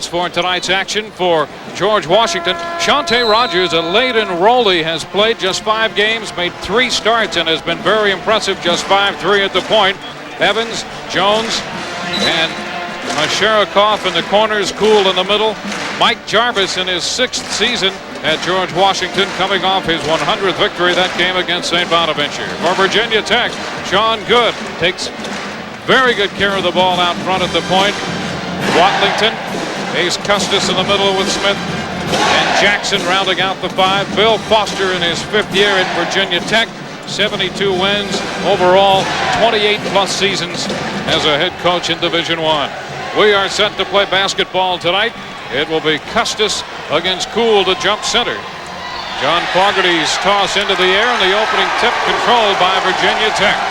highlights for tonight's action for George Washington. Shante Rogers, a late enrollee, has played just 5 games, made 3 starts, and has been very impressive. Just 5-3 at the point. Evans, Jones, and Masharikoff in the corners, Cool in the middle. Mike Jarvis in his 6th season at George Washington, coming off his 100th victory that game against St. Bonaventure. For Virginia Tech, Sean Good takes very good care of the ball out front at the point. Watlington, Ace Custis in the middle with Smith, and Jackson rounding out the 5. Bill Foster in his 5th year at Virginia Tech. 72 wins overall, 28 plus seasons as a head coach in Division I. We are set to play basketball tonight. It will be Custis against Cool to jump center. John Fogarty's toss into the air, and the opening tip controlled by Virginia Tech.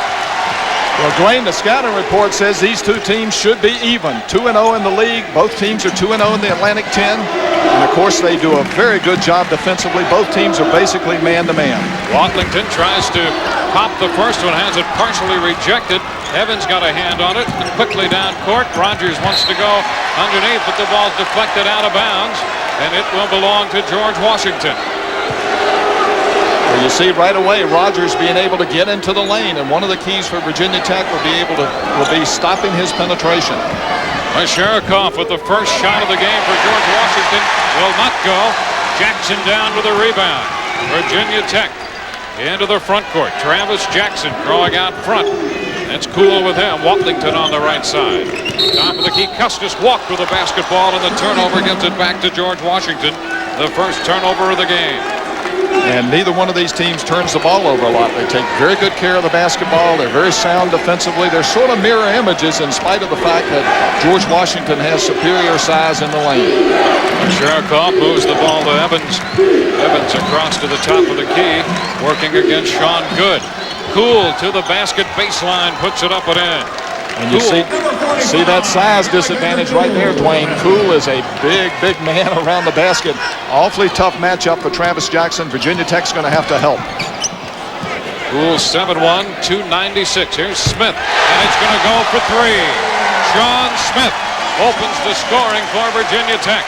Well, Dwayne, the scouting report says these 2 teams should be even. 2-0 in the league. Both teams are 2-0 in the Atlantic 10. And, of course, they do a very good job defensively. Both teams are basically man-to-man. Watlington tries to pop the first one, has it partially rejected. Evans got a hand on it, and quickly down court. Rogers wants to go underneath, but the ball's deflected out of bounds, and it will belong to George Washington. Well, you see right away Rogers being able to get into the lane, and one of the keys for Virginia Tech will be stopping his penetration. Masharikoff with the first shot of the game for George Washington will not go. Jackson down with a rebound. Virginia Tech into the front court. Travis Jackson drawing out front. That's Cool with him. Watlington on the right side. Top of the key. Custis walked with the basketball, and the turnover gets it back to George Washington. The first turnover of the game. And neither one of these teams turns the ball over a lot. They take very good care of the basketball. They're very sound defensively. They're sort of mirror images in spite of the fact that George Washington has superior size in the lane. Masharikoff moves the ball to Evans. Evans across to the top of the key, working against Sean Good. Cool to the basket baseline, puts it up and in. And you see that size disadvantage right there, Dwayne. Cool is a big man around the basket. Awfully tough matchup for Travis Jackson. Virginia Tech's going to have to help. Cool 7-1, 296. Here's Smith, and it's going to go for 3. Sean Smith opens the scoring for Virginia Tech.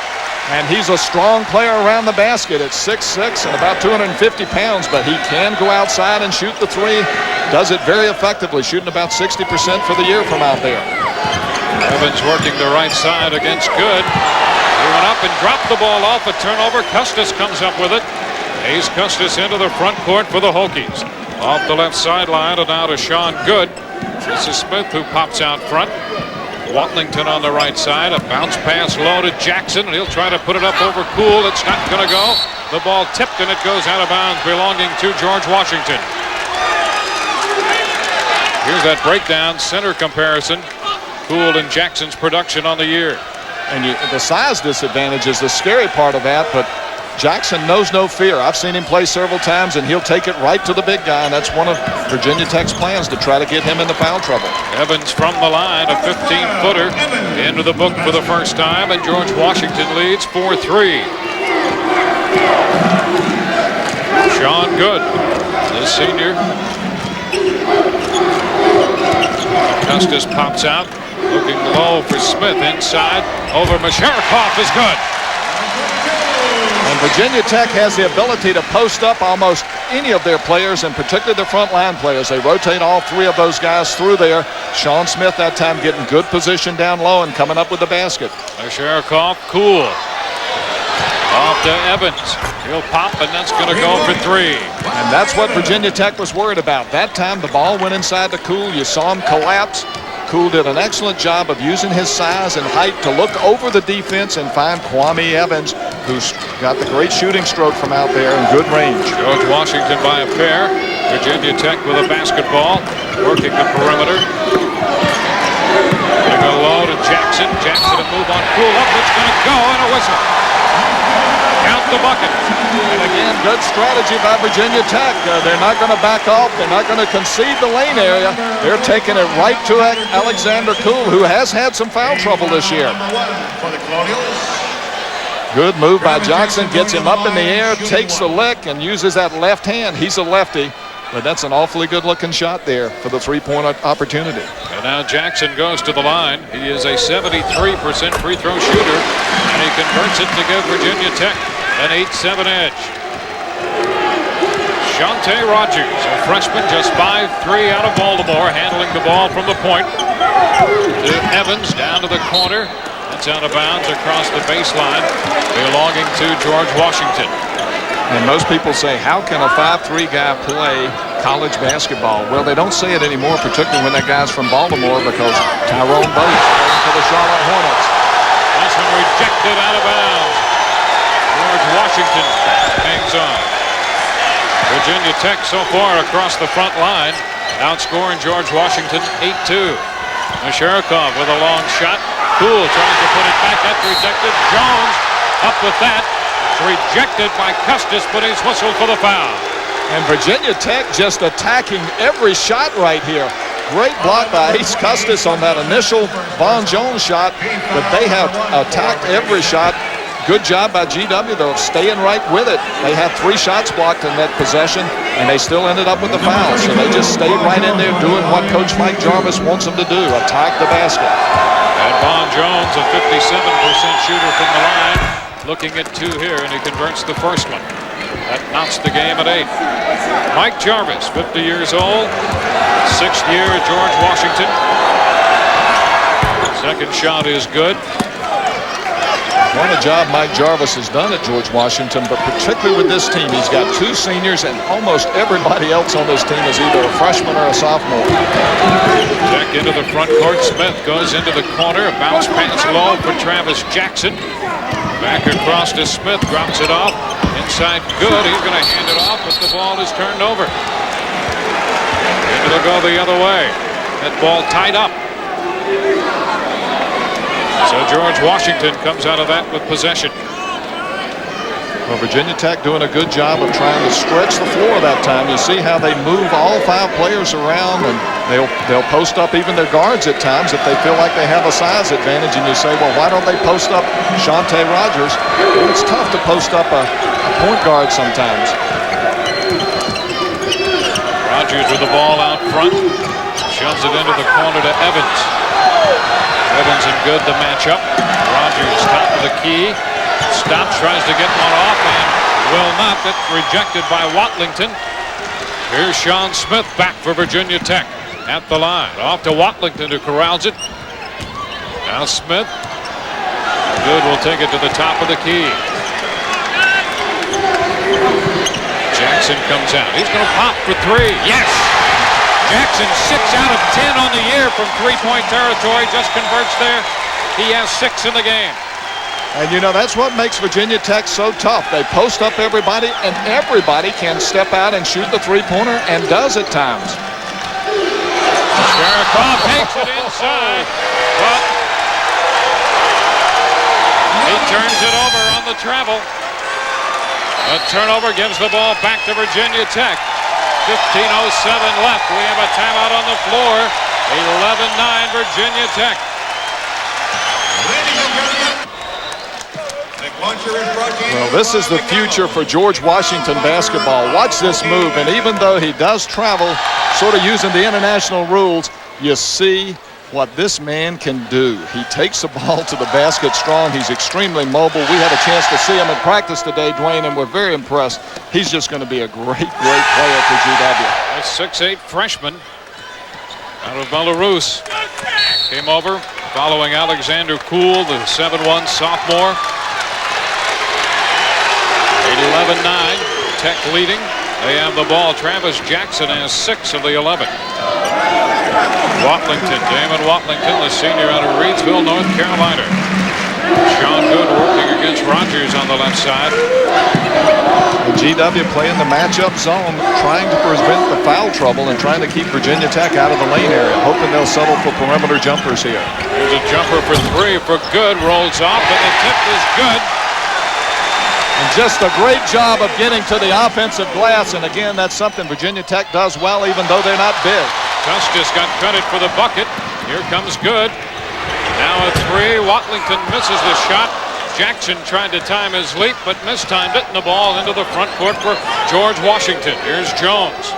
And he's a strong player around the basket at 6'6" and about 250 pounds, but he can go outside and shoot the 3. Does it very effectively, shooting about 60% for the year from out there. Evans working the right side against Good. He went up and dropped the ball off. A turnover. Custis comes up with it. Ace Custis into the front court for the Hokies. Off the left sideline and now to Sean Good. This is Smith who pops out front. Watlington on the right side. A bounce pass low to Jackson, and he'll try to put it up over Cool. It's not going to go. The ball tipped, and it goes out of bounds, belonging to George Washington. Here's that breakdown center comparison. Cool and Jackson's production on the year. And the size disadvantage is the scary part of that, but Jackson knows no fear. I've seen him play several times, and he'll take it right to the big guy, and that's one of Virginia Tech's plans, to try to get him into foul trouble. Evans from the line, a 15-footer into the book for the first time, and George Washington leads 4-3. Sean Good, the senior. Custis pops out, looking low for Smith inside. Over Masharikoff is good. And Virginia Tech has the ability to post up almost any of their players, and particularly their front line players. They rotate all 3 of those guys through there. Sean Smith that time getting good position down low and coming up with the basket. Masharikoff, Cool. Off to Evans. He'll pop, and that's going to go for 3. And that's what Virginia Tech was worried about. That time the ball went inside to Cool. You saw him collapse. Cool did an excellent job of using his size and height to look over the defense and find Kwame Evans, who's got the great shooting stroke from out there and good range. George Washington by a pair. Virginia Tech with a basketball, working the perimeter. Going to go low to Jackson. Jackson to move on Cool up. It's going to go, and a whistle. Count the bucket. And again, good strategy by Virginia Tech. They're not going to back off. They're not going to concede the lane area. They're taking it right to Alexander Cool, who has had some foul trouble this year. Good move by Jackson. Gets him up in the air, takes the lick, and uses that left hand. He's a lefty, but that's an awfully good-looking shot there for the three-point opportunity. And now Jackson goes to the line. He is a 73% free throw shooter, and converts it to give Virginia Tech an 8-7 edge. Shante Rogers, a freshman, just 5'3" out of Baltimore, handling the ball from the point to Evans down to the corner. That's out of bounds across the baseline, belonging to George Washington. And most people say, how can a 5'3" guy play college basketball? Well, they don't say it anymore, particularly when that guy's from Baltimore, because Tyrone Bates going for the Charlotte Hornets. This one rejected out of bounds. George Washington hangs on. Virginia Tech so far across the front line, outscoring George Washington 8-2. Masharikov with a long shot. Cool tries to put it back. That's rejected. Jones up with that. It's rejected by Custis, but he's whistled for the foul. And Virginia Tech just attacking every shot right here. Great block by Ace Custis on that initial Von Jones shot, but they have attacked every shot. Good job by GW, though, staying right with it. They had 3 shots blocked in that possession, and they still ended up with the foul. So they just stayed right in there doing what Coach Mike Jarvis wants them to do, attack the basket. And Von Jones, a 57% shooter from the line, looking at 2 here, and he converts the first one. That knots the game at 8. Mike Jarvis, 50 years old, 6th year at George Washington. Second shot is good. What a job Mike Jarvis has done at George Washington, but particularly with this team, he's got 2 seniors, and almost everybody else on this team is either a freshman or a sophomore. Check into the front court. Smith goes into the corner. A bounce pass low for Travis Jackson. Back across to Smith, drops it off. Inside good. He's going to hand it off, but the ball is turned over. It'll go the other way. That ball tied up. So George Washington comes out of that with possession. Well, Virginia Tech doing a good job of trying to stretch the floor that time. You see how they move all 5 players around, and they'll post up even their guards at times if they feel like they have a size advantage. And you say, well, why don't they post up Shante Rogers? Well, it's tough to post up a point guard sometimes. Rogers with the ball out front. Shoves it into the corner to Evans. Evans and good to match up. Rogers top of the key. Stops, tries to get one off, and will not. That's rejected by Watlington. Here's Sean Smith back for Virginia Tech at the line. Off to Watlington, who corrals it. Now Smith. Good will take it to the top of the key. Jackson comes out. He's going to pop for 3. Yes! Jackson 6 out of 10 on the year from 3-point territory. Just converts there. He has 6 in the game. And you know, that's what makes Virginia Tech so tough. They post up everybody, and everybody can step out and shoot the 3-pointer, and does at times. Sherikov takes it inside, but he turns it over on the travel. A turnover gives the ball back to Virginia Tech. 15:07 left. We have a timeout on the floor. 11-9 Virginia Tech. Well, this is the future for George Washington basketball. Watch this move, and even though he does travel, sort of using the international rules, you see what this man can do. He takes the ball to the basket strong. He's extremely mobile. We had a chance to see him in practice today, Dwayne, and we're very impressed. He's just going to be a great player for GW. A 6'8" freshman out of Belarus. Came over following Alexander Kuhl, the 7'1" sophomore. 11-9, Tech leading. They have the ball. Travis Jackson has 6 of the 11. Watlington, Damon Watlington, the senior out of Reidsville, North Carolina. Sean Good working against Rogers on the left side. And GW playing the matchup zone, trying to prevent the foul trouble and trying to keep Virginia Tech out of the lane area, hoping they'll settle for perimeter jumpers here. There's a jumper for 3 for Good, rolls off, and the tip is good. And just a great job of getting to the offensive glass. And again, that's something Virginia Tech does well, even though they're not big. Custis got credit for the bucket. Here comes Good. Now a 3. Watlington misses the shot. Jackson tried to time his leap, but mistimed it, and the ball into the front court for George Washington. Here's Jones.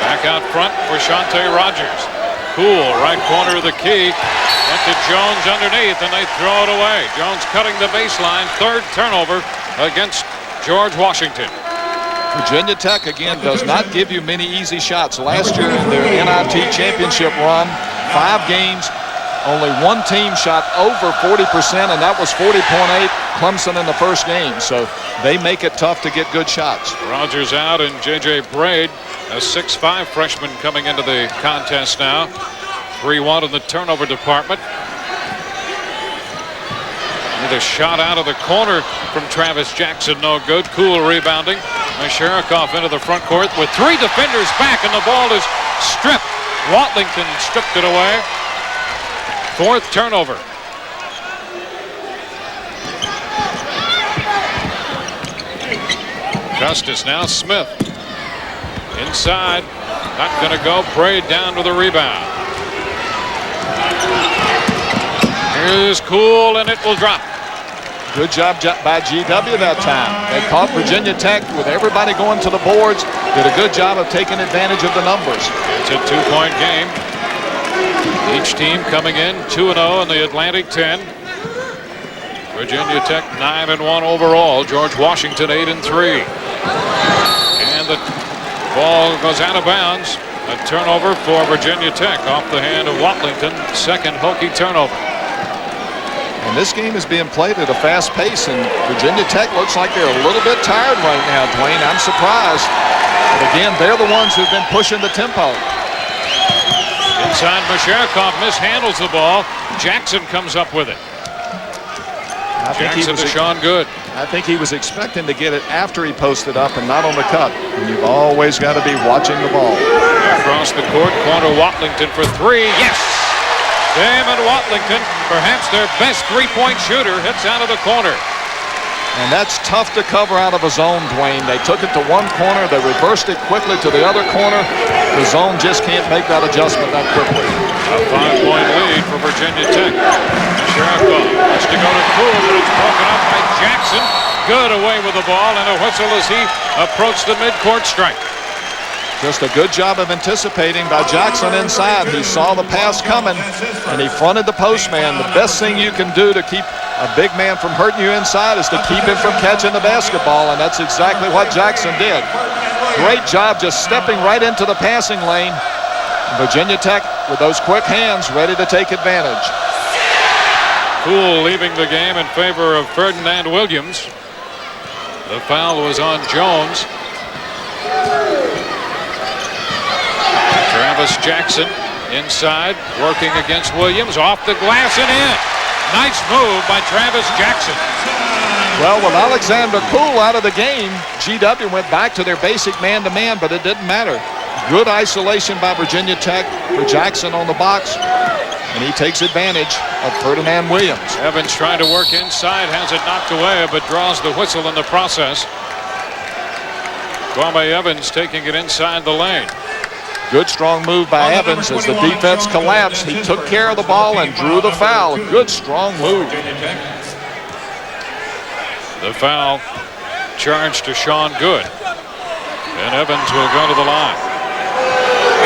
Back out front for Shante Rogers. Cool, right corner of the key. Went to Jones underneath, and they throw it away. Jones cutting the baseline. Third turnover against George Washington. Virginia Tech, again, does not give you many easy shots. Last year in their NIT championship run, 5 games, only one team shot over 40%, and that was 40.8 Clemson in the first game. So they make it tough to get good shots. Rogers out, and J.J. Braid, a 6'5 freshman, coming into the contest now. 3-1 in the turnover department. With a shot out of the corner from Travis Jackson, no good. Cool rebounding. Masharikoff into the front court with 3 defenders back, and the ball is stripped. Watlington stripped it away. 4th turnover. Custis now. Smith inside, not going to go. Braid down with the rebound. Here's Cool, and it will drop. Good job by GW that time. They caught Virginia Tech with everybody going to the boards. Did a good job of taking advantage of the numbers. It's a 2-point game. Each team coming in 2-0 in the Atlantic 10. Virginia Tech 9-1 overall. George Washington 8-3. And the ball goes out of bounds. A turnover for Virginia Tech off the hand of Watlington. Second Hokie turnover. And this game is being played at a fast pace, and Virginia Tech looks like they're a little bit tired right now, Dwayne. I'm surprised. But again, they're the ones who've been pushing the tempo. Inside, Masharikoff mishandles the ball. Jackson comes up with it. Jackson to Sean Good. I think he was expecting to get it after he posted up and not on the cut. And you've always got to be watching the ball. Across the court, corner Watlington for 3. Yes! Damon Watlington, perhaps their best 3-point shooter, hits out of the corner. And that's tough to cover out of a zone, Dwayne. They took it to one corner. They reversed it quickly to the other corner. The zone just can't make that adjustment that quickly. A 5-point lead for Virginia Tech. Sharikoff wants to go to Cool, but it's broken up by Jackson. Good away with the ball, and a whistle as he approached the midcourt stripe. Just a good job of anticipating by Jackson inside. He saw the pass coming, and he fronted the postman. The best thing you can do to keep a big man from hurting you inside is to keep him from catching the basketball, and that's exactly what Jackson did. Great job just stepping right into the passing lane. Virginia Tech, with those quick hands, ready to take advantage. Cool leaving the game in favor of Ferdinand Williams. The foul was on Jones. Travis Jackson inside, working against Williams, off the glass and in. Nice move by Travis Jackson. Well, with Alexander Cool out of the game, GW went back to their basic man-to-man, but it didn't matter. Good isolation by Virginia Tech for Jackson on the box, and he takes advantage of Ferdinand Williams. Evans trying to work inside, has it knocked away, but draws the whistle in the process. Kwame Evans taking it inside the lane. Good strong move by Evans as the defense collapsed. He took care of the ball and drew the foul. Good strong move. The foul charged to Sean Good. And Evans will go to the line.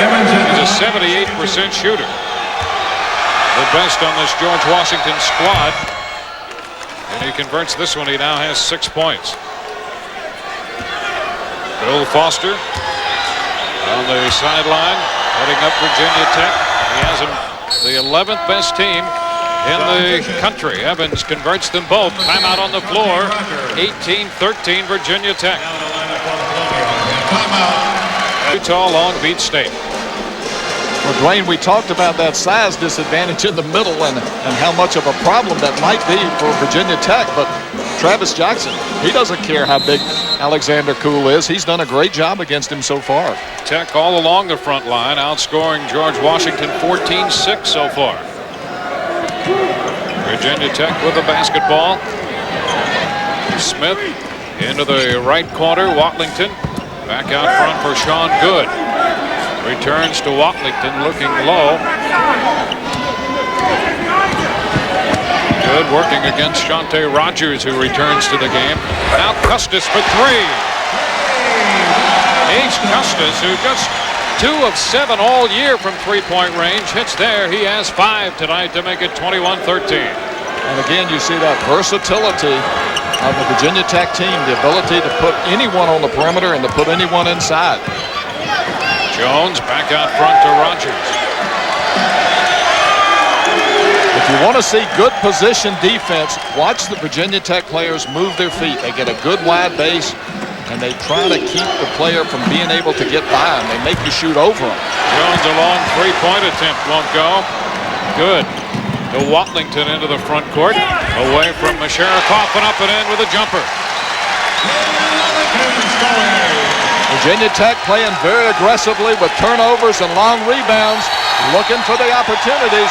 He's a 78% shooter. The best on this George Washington squad. And he converts this one. He now has 6 points. Bill Foster on the sideline, heading up Virginia Tech. He has them the 11th best team in the country. Evans converts them both. Timeout on the floor. 18-13 Virginia Tech. Utah Long Beach State. Well, Dwayne, we talked about that size disadvantage in the middle and how much of a problem that might be for Virginia Tech, but Travis Jackson, he doesn't care how big Alexander Cool is. He's done a great job against him so far. Tech all along the front line, outscoring George Washington 14-6 so far. Virginia Tech with the basketball. Smith into the right corner. Watlington back out front for Sean Good. Returns to Watlington, looking low. Good working against Shante Rogers, who returns to the game. Now Custis for 3. Ace Custis, who just 2 of 7 all year from three-point range. Hits there. He has 5 tonight to make it 21-13. And again, you see that versatility of the Virginia Tech team, the ability to put anyone on the perimeter and to put anyone inside. Jones back out front to Rogers. If you want to see good position defense, watch the Virginia Tech players move their feet. They get a good wide base, and they try to keep the player from being able to get by them. They make you shoot over them. Jones, a long three-point attempt, won't go. Good. To Watlington into the front court. Away from Masharikoff and up and in with a jumper. Virginia Tech playing very aggressively with turnovers and long rebounds, looking for the opportunities.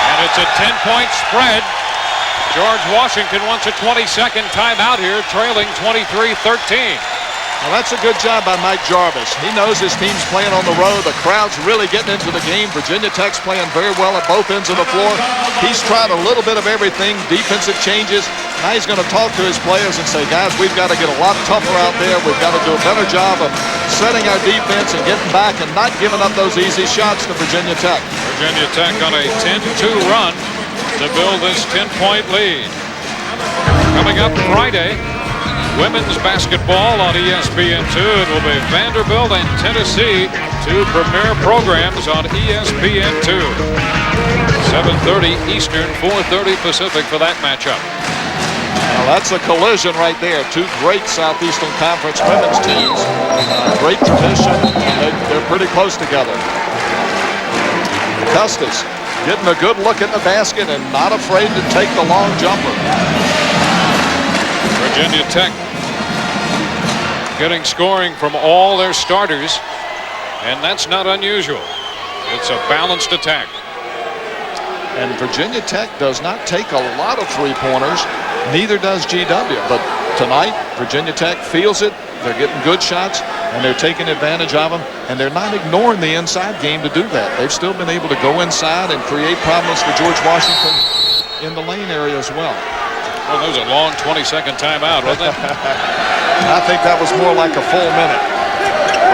And it's a 10-point spread. George Washington wants a 22nd timeout here, trailing 23-13. Well, that's a good job by Mike Jarvis. He knows his team's playing on the road. The crowd's really getting into the game. Virginia Tech's playing very well at both ends of the floor. He's tried a little bit of everything, defensive changes. Now he's going to talk to his players and say, guys, we've got to get a lot tougher out there. We've got to do a better job of setting our defense and getting back and not giving up those easy shots to Virginia Tech. Virginia Tech on a 10-2 run to build this 10-point lead. Coming up Friday, women's basketball on ESPN2. It will be Vanderbilt and Tennessee, 2 premier programs on ESPN2. 7:30 Eastern, 4:30 Pacific for that matchup. Well, that's a collision right there. 2 great Southeastern Conference women's teams. Great tradition. They're pretty close together. Custis getting a good look at the basket and not afraid to take the long jumper. Virginia Tech getting scoring from all their starters, and that's not unusual. It's a balanced attack. And Virginia Tech does not take a lot of three-pointers, neither does GW. But tonight, Virginia Tech feels it. They're getting good shots, and they're taking advantage of them, and they're not ignoring the inside game to do that. They've still been able to go inside and create problems for George Washington in the lane area as well. Well, that was a long 22nd timeout, wasn't it? I think that was more like a full minute.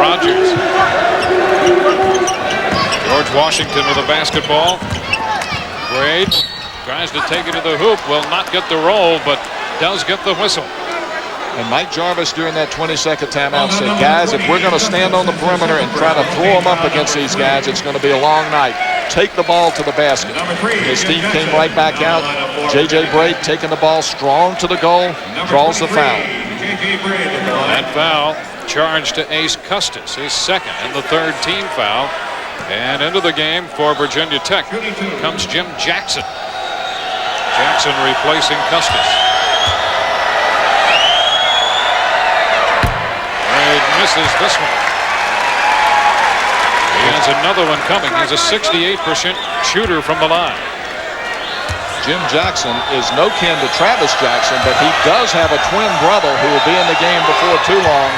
Rogers. George Washington with a basketball. Grade tries to take it to the hoop. Will not get the roll, but does get the whistle. And Mike Jarvis during that 22nd timeout said, guys, if we're going to stand on the perimeter and try to throw them up against these guys, it's going to be a long night. Take the ball to the basket. His team came right back out. J.J. Braid taking the ball strong to the goal, draws the foul. That foul charged to Ace Custis, his second and the 3rd team foul. And into the game for Virginia Tech comes Jim Jackson. Jackson replacing Custis. Braid misses this one. He has another one coming. He's a 68% shooter from the line. Jim Jackson is no kin to Travis Jackson, but he does have a twin brother who will be in the game before too long.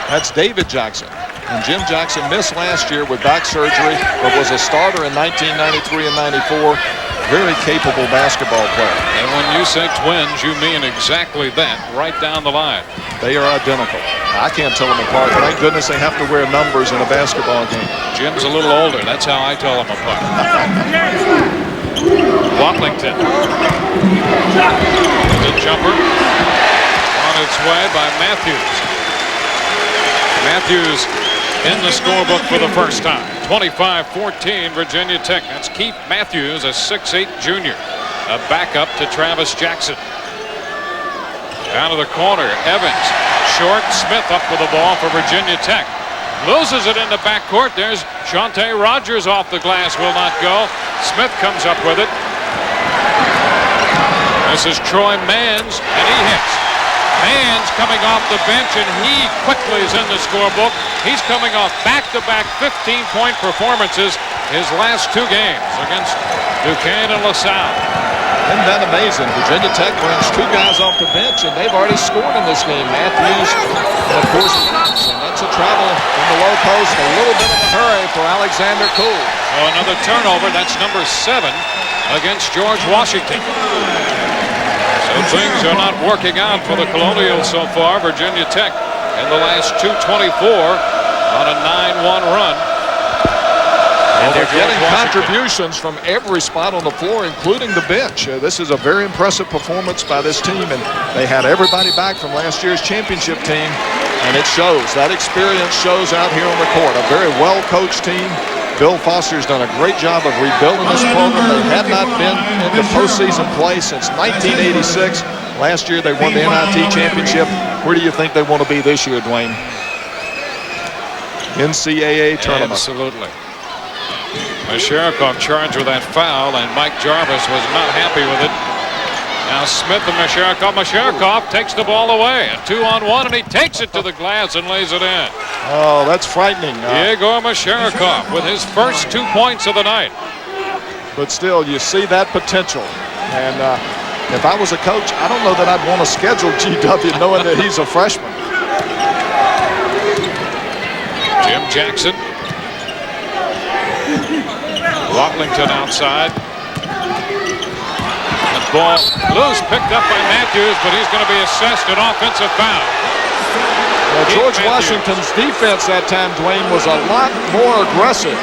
That's David Jackson. And Jim Jackson missed last year with back surgery, but was a starter in 1993 and 94. Very capable basketball player. And when you say twins, you mean exactly that, right down the line. They are identical. I can't tell them apart. Thank goodness they have to wear numbers in a basketball game. Jim's a little older. That's how I tell them apart. Watlington. The jumper on its way by Matthews. Matthews in the scorebook for the first time. 25-14 Virginia Tech. That's Keith Matthews, a 6'8 junior. A backup to Travis Jackson. Down to the corner, Evans. Short, Smith up with the ball for Virginia Tech. Loses it in the backcourt. There's Shante Rogers off the glass, will not go. Smith comes up with it. This is Troy Mans, and he hits. Mans coming off the bench, and he quickly is in the scorebook. He's coming off back-to-back 15-point performances his last 2 games against Duquesne and LaSalle. Isn't that amazing? Virginia Tech brings 2 guys off the bench, and they've already scored in this game. Matthews, and of course, and that's a travel in the low post. A little bit of a hurry for Alexander Cool. So another turnover. That's number 7 against George Washington. So things are not working out for the Colonials so far. Virginia Tech in the last 2:24 on a 9-1 run. And they're getting contributions from every spot on the floor, including the bench. This is a very impressive performance by this team, and they had everybody back from last year's championship team, and it shows. That experience shows out here on the court. A very well-coached team. Bill Foster's done a great job of rebuilding this program. They had not been in the postseason play since 1986. Last year they won the NIT championship. Where do you think they want to be this year, Dwayne? NCAA tournament. Absolutely. Masharikov charged with that foul, and Mike Jarvis was not happy with it. Now Smith and Masharikov. Masharikov takes the ball away. A 2-on-1, and he takes it to the glass and lays it in. Oh, that's frightening. Yegor Masharikov with his first 2 points of the night. But still, you see that potential. And if I was a coach, I don't know that I'd want to schedule GW knowing that he's a freshman. Jim Jackson. Watlington outside. The ball loose, picked up by Matthews, but he's going to be assessed an offensive foul. Well, George Washington's defense that time, Dwayne, was a lot more aggressive.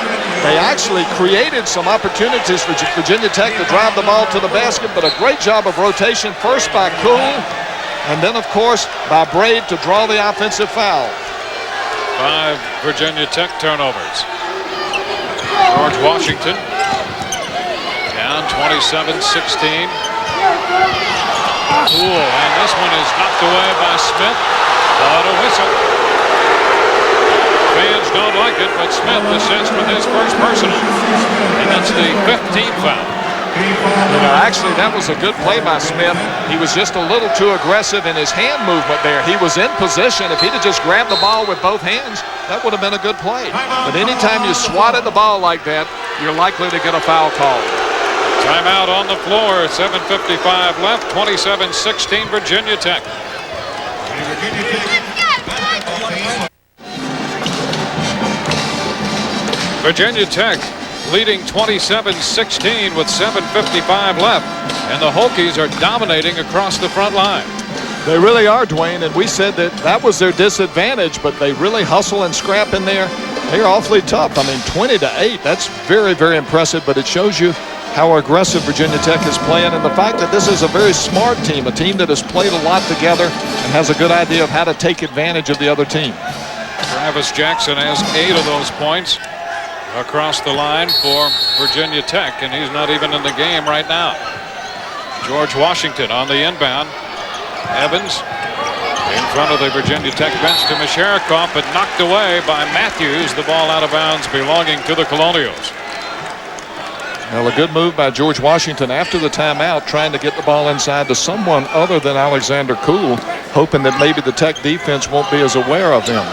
They actually created some opportunities for Virginia Tech to drive the ball to the basket, but a great job of rotation, first by Cool, and then, of course, by Braid to draw the offensive foul. 5 Virginia Tech turnovers. George Washington down 27-16. Cool, and this one is knocked away by Smith. But a whistle. Fans don't like it, but Smith assessed with his first personal. And that's the 15th foul. You know, actually, that was a good play by Smith. He was just a little too aggressive in his hand movement there. He was in position. If he'd have just grabbed the ball with both hands, that would have been a good play. But anytime you swat at the ball like that, you're likely to get a foul call. Timeout on the floor. 7:55 left. 27-16 Virginia Tech. Virginia Tech leading 27-16 with 7:55 left, and the Hokies are dominating across the front line. They really are, Dwayne, and we said that was their disadvantage, but they really hustle and scrap in there. They're awfully tough. I mean, 20-8, that's very, very impressive, but it shows you how aggressive Virginia Tech is playing, and the fact that this is a very smart team, a team that has played a lot together and has a good idea of how to take advantage of the other team. Travis Jackson has 8 of those points across the line for Virginia Tech, and he's not even in the game right now. George Washington on the inbound. Evans in front of the Virginia Tech bench to Masharikov, but knocked away by Matthews. The ball out of bounds belonging to the Colonials. Well, a good move by George Washington after the timeout, trying to get the ball inside to someone other than Alexander Cool, hoping that maybe the Tech defense won't be as aware of him.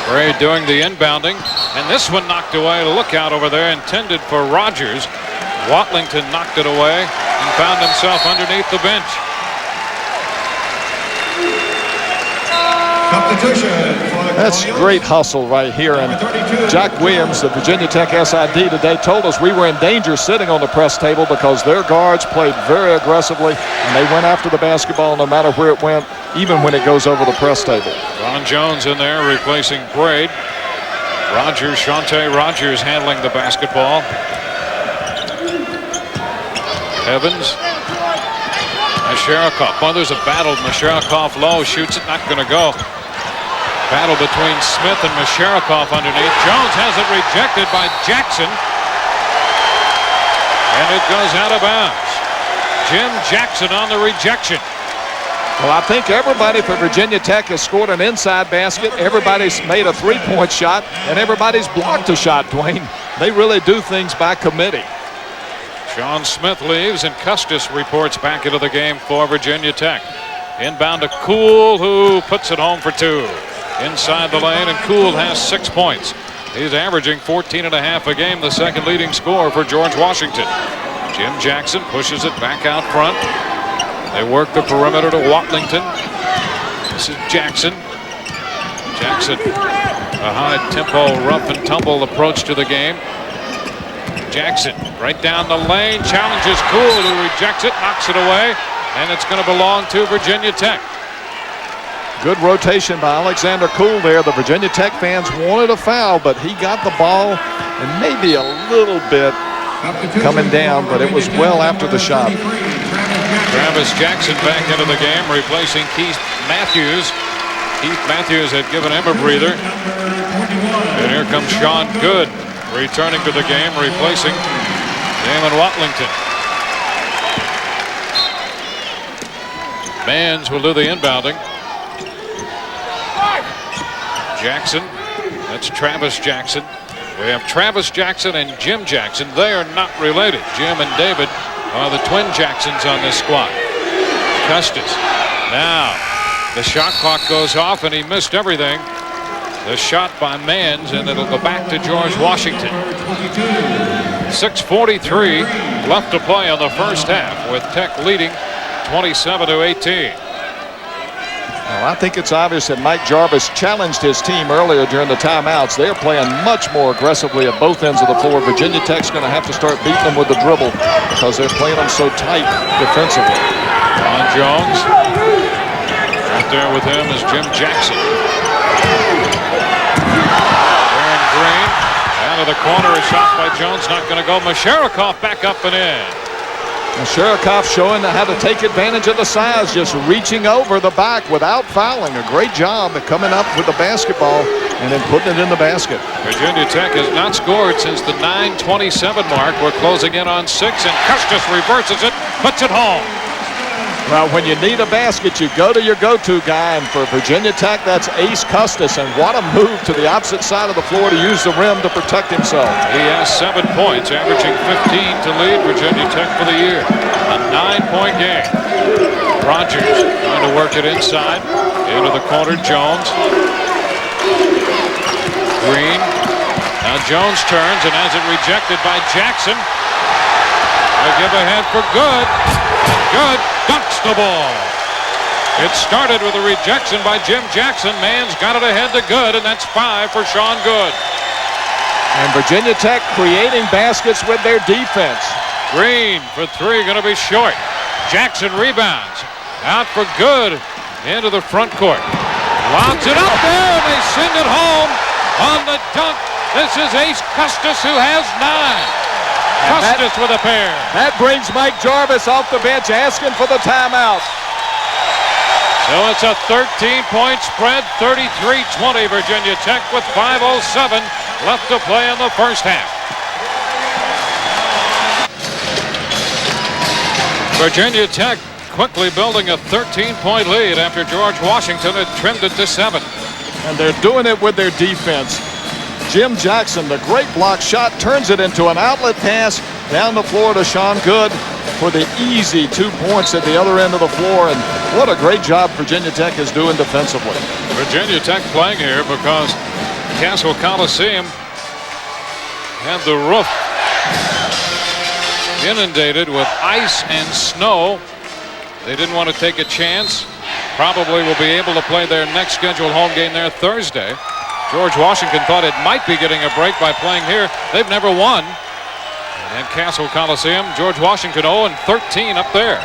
Bray doing the inbounding, and this one knocked away. Look out over there, intended for Rogers. Watlington knocked it away and found himself underneath the bench. That's great hustle right here. And Jack Williams, the Virginia Tech SID today, told us we were in danger sitting on the press table because their guards played very aggressively, and they went after the basketball no matter where it went, even when it goes over the press table. Ron Jones in there replacing Braid. Rogers, Shante Rogers handling the basketball. Evans. Masharikov. Well, there's a battle. Masharikov low, shoots it, not going to go. Battle between Smith and Masharikov underneath. Jones has it rejected by Jackson. And it goes out of bounds. Jim Jackson on the rejection. Well, I think everybody for Virginia Tech has scored an inside basket. Everybody's made a three-point shot, and everybody's blocked a shot, Dwayne. They really do things by committee. Sean Smith leaves, and Custis reports back into the game for Virginia Tech. Inbound to Cool, who puts it home for 2. Inside the lane, and Cool has 6 points. He's averaging 14.5 a game, the second leading scorer for George Washington. Jim Jackson pushes it back out front. They work the perimeter to Watlington. This is Jackson. Jackson, a high-tempo, rough-and-tumble approach to the game. Jackson right down the lane, challenges Cool, who rejects it, knocks it away, and it's going to belong to Virginia Tech. Good rotation by Alexander Cool there. The Virginia Tech fans wanted a foul, but he got the ball and maybe a little bit coming down, but it was well after the shot. Travis Jackson back into the game, replacing Keith Matthews. Keith Matthews had given him a breather. And here comes Sean Good returning to the game, replacing Damon Watlington. Mans will do the inbounding. Jackson, that's Travis Jackson. We have Travis Jackson and Jim Jackson. They are not related. Jim and David are the twin Jacksons on this squad. Custis. Now, the shot clock goes off, and he missed everything. The shot by Mans, and it'll go back to George Washington. 6:43 left to play in the first half, with Tech leading 27-18. Well, I think it's obvious that Mike Jarvis challenged his team earlier during the timeouts. They're playing much more aggressively at both ends of the floor. Virginia Tech's going to have to start beating them with the dribble because they're playing them so tight defensively. Ron Jones. Right there with him is Jim Jackson. Aaron Green out of the corner. A shot by Jones, not going to go. Masharikoff back up and in. Masharikoff showing how to take advantage of the size, just reaching over the back without fouling. A great job at coming up with the basketball and then putting it in the basket. Virginia Tech has not scored since the 9:27 mark. We're closing in on 6, and Custis reverses it, puts it home. Well, when you need a basket, you go to your go-to guy, and for Virginia Tech, that's Ace Custis, and what a move to the opposite side of the floor to use the rim to protect himself. He has 7 points, averaging 15 to lead Virginia Tech for the year. A 9-point game. Rogers trying to work it inside, into the corner, Jones. Green. Now Jones turns and has it rejected by Jackson. They give ahead for Good. Good dunks the ball. It started with a rejection by Jim Jackson. Mans got it ahead to Good, and that's 5 for Sean Good. And Virginia Tech creating baskets with their defense. Green for 3, going to be short. Jackson rebounds. Out for Good into the front court. Lobs it up there, and they send it home on the dunk. This is Ace Custis, who has 9. Custis with a pair. That brings Mike Jarvis off the bench asking for the timeout. So it's a 13-point spread, 33-20 Virginia Tech with 5:07 left to play in the first half. Virginia Tech quickly building a 13-point lead after George Washington had trimmed it to 7. And they're doing it with their defense. Jim Jackson, the great block shot, turns it into an outlet pass down the floor to Sean Good for the easy 2 points at the other end of the floor. And what a great job Virginia Tech is doing defensively. Virginia Tech playing here because Castle Coliseum had the roof inundated with ice and snow. They didn't want to take a chance. Probably will be able to play their next scheduled home game there Thursday. George Washington thought it might be getting a break by playing here. They've never won at Castle Coliseum. George Washington 0-13 up there.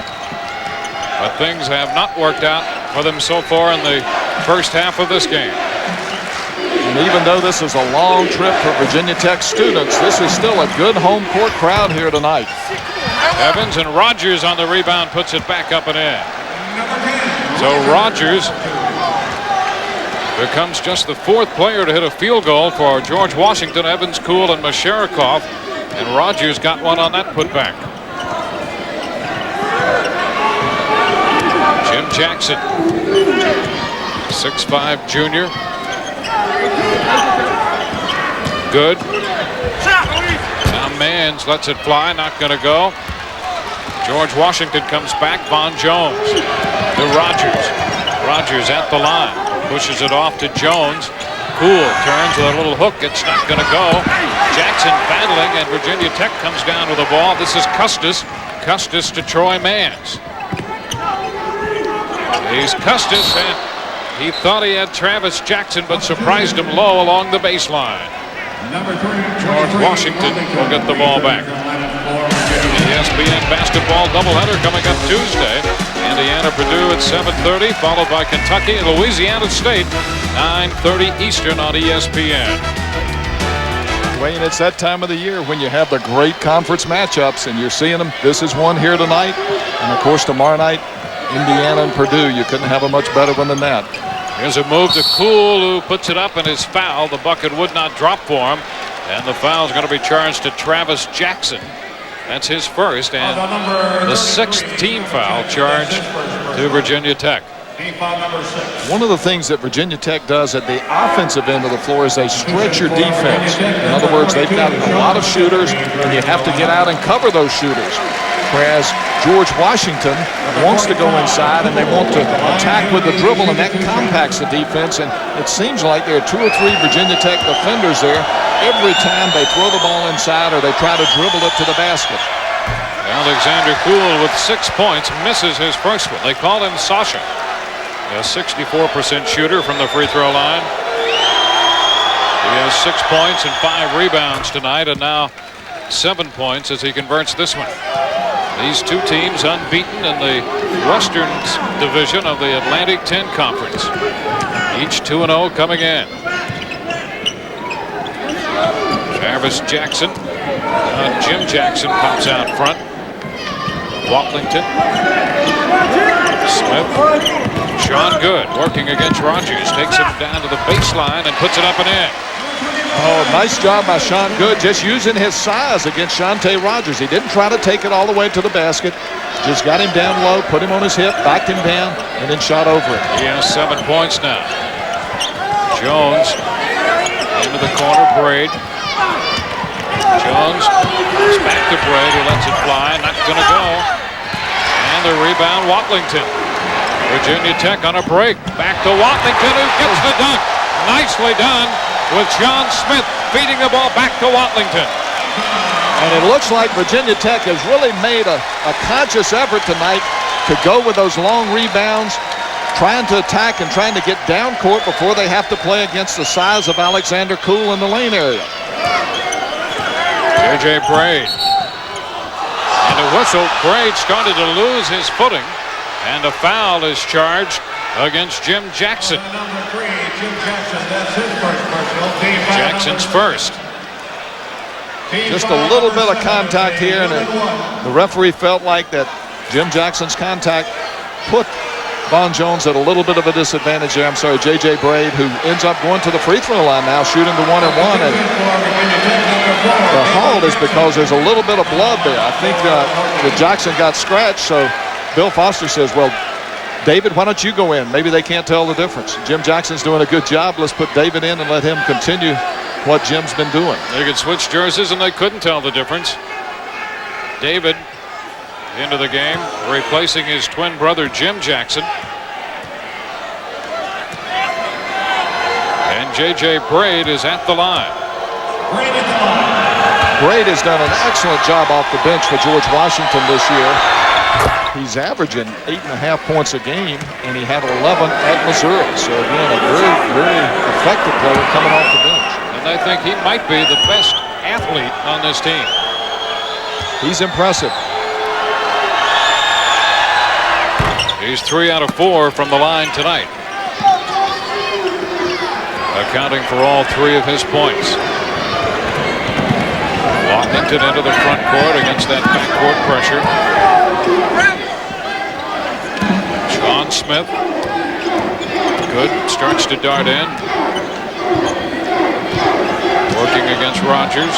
But things have not worked out for them so far in the first half of this game. And even though this is a long trip for Virginia Tech students, this is still a good home court crowd here tonight. Evans and Rogers on the rebound, puts it back up and in. So Rogers becomes just the 4th player to hit a field goal for George Washington. Evans, Cool, and Masharikoff. And Rogers got one on that putback. Jim Jackson, 6'5" junior. Good. Now Mans lets it fly, not going to go. George Washington comes back. Von Jones to Rogers. Rogers at the line. Pushes it off to Jones. Cool turns with a little hook. It's not going to go. Jackson battling, and Virginia Tech comes down with the ball. This is Custis. Custis to Troy Mans. He's Custis, and he thought he had Travis Jackson, but surprised him low along the baseline. George Washington will get the ball back. He ESPN basketball doubleheader coming up Tuesday. Indiana, Purdue at 7:30, followed by Kentucky and Louisiana State, 9:30 Eastern on ESPN. Wayne, it's that time of the year when you have the great conference matchups, and you're seeing them. This is one here tonight, and of course tomorrow night, Indiana and Purdue. You couldn't have a much better one than that. Here's a move to Cool, who puts it up and is fouled. The bucket would not drop for him, and the foul is going to be charged to Travis Jackson. That's his first and the 6th team foul charged to Virginia Tech. One of the things that Virginia Tech does at the offensive end of the floor is they stretch your defense. In other words, they've got a lot of shooters, and you have to get out and cover those shooters. Whereas George Washington wants to go inside, and they want to attack with the dribble, and that compacts the defense. And it seems like there are 2 or 3 Virginia Tech defenders there every time they throw the ball inside or they try to dribble it to the basket. Alexander Cool with 6 points misses his first one. They call him Sasha. A 64% shooter from the free throw line. He has 6 points and 5 rebounds tonight, and now 7 points as he converts this one. These two teams unbeaten in the Western Division of the Atlantic 10 Conference. Each 2-0 coming in. Jarvis Jackson. Jim Jackson pops out front. Watlington. Smith. Sean Good working against Rogers. Takes him down to the baseline and puts it up and in. Oh, nice job by Sean Good, just using his size against Shante Rogers. He didn't try to take it all the way to the basket. Just got him down low, put him on his hip, backed him down, and then shot over it. He has 7 points now. Jones into the corner, Braid. Jones goes back to Braid, who lets it fly, not going to go. And the rebound, Watlington. Virginia Tech on a break. Back to Watlington, who gets the dunk. Nicely done with John Smith feeding the ball back to Watlington. And it looks like Virginia Tech has really made a conscious effort tonight to go with those long rebounds, trying to attack and trying to get down court before they have to play against the size of Alexander Cool in the lane area. J.J. Braid. And a whistle. Braid started to lose his footing, and a foul is charged against Jim Jackson. Jackson's first. Just a little bit of contact here, and the referee felt like that Jim Jackson's contact put Von Jones at a little bit of a disadvantage there. I'm sorry, J.J. Braid, who ends up going to the free throw line now, shooting the 1-and-1. And the hold is because there's a little bit of blood there. I think that Jackson got scratched, so Bill Foster says, well, David, why don't you go in? Maybe they can't tell the difference. Jim Jackson's doing a good job. Let's put David in and let him continue what Jim's been doing. They could switch jerseys and they couldn't tell the difference. David into the game, replacing his twin brother Jim Jackson. And J.J. Braid is at the line. Braid has done an excellent job off the bench for George Washington this year. He's averaging 8.5 points a game, and he had 11 at Missouri. So again, a very, very effective player coming off the bench. And I think he might be the best athlete on this team. He's impressive. He's 3 out of 4 from the line tonight, accounting for all 3 of his points. Watlington into the front court against that backcourt pressure. Sean Smith. Good. Starts to dart in. Working against Rogers.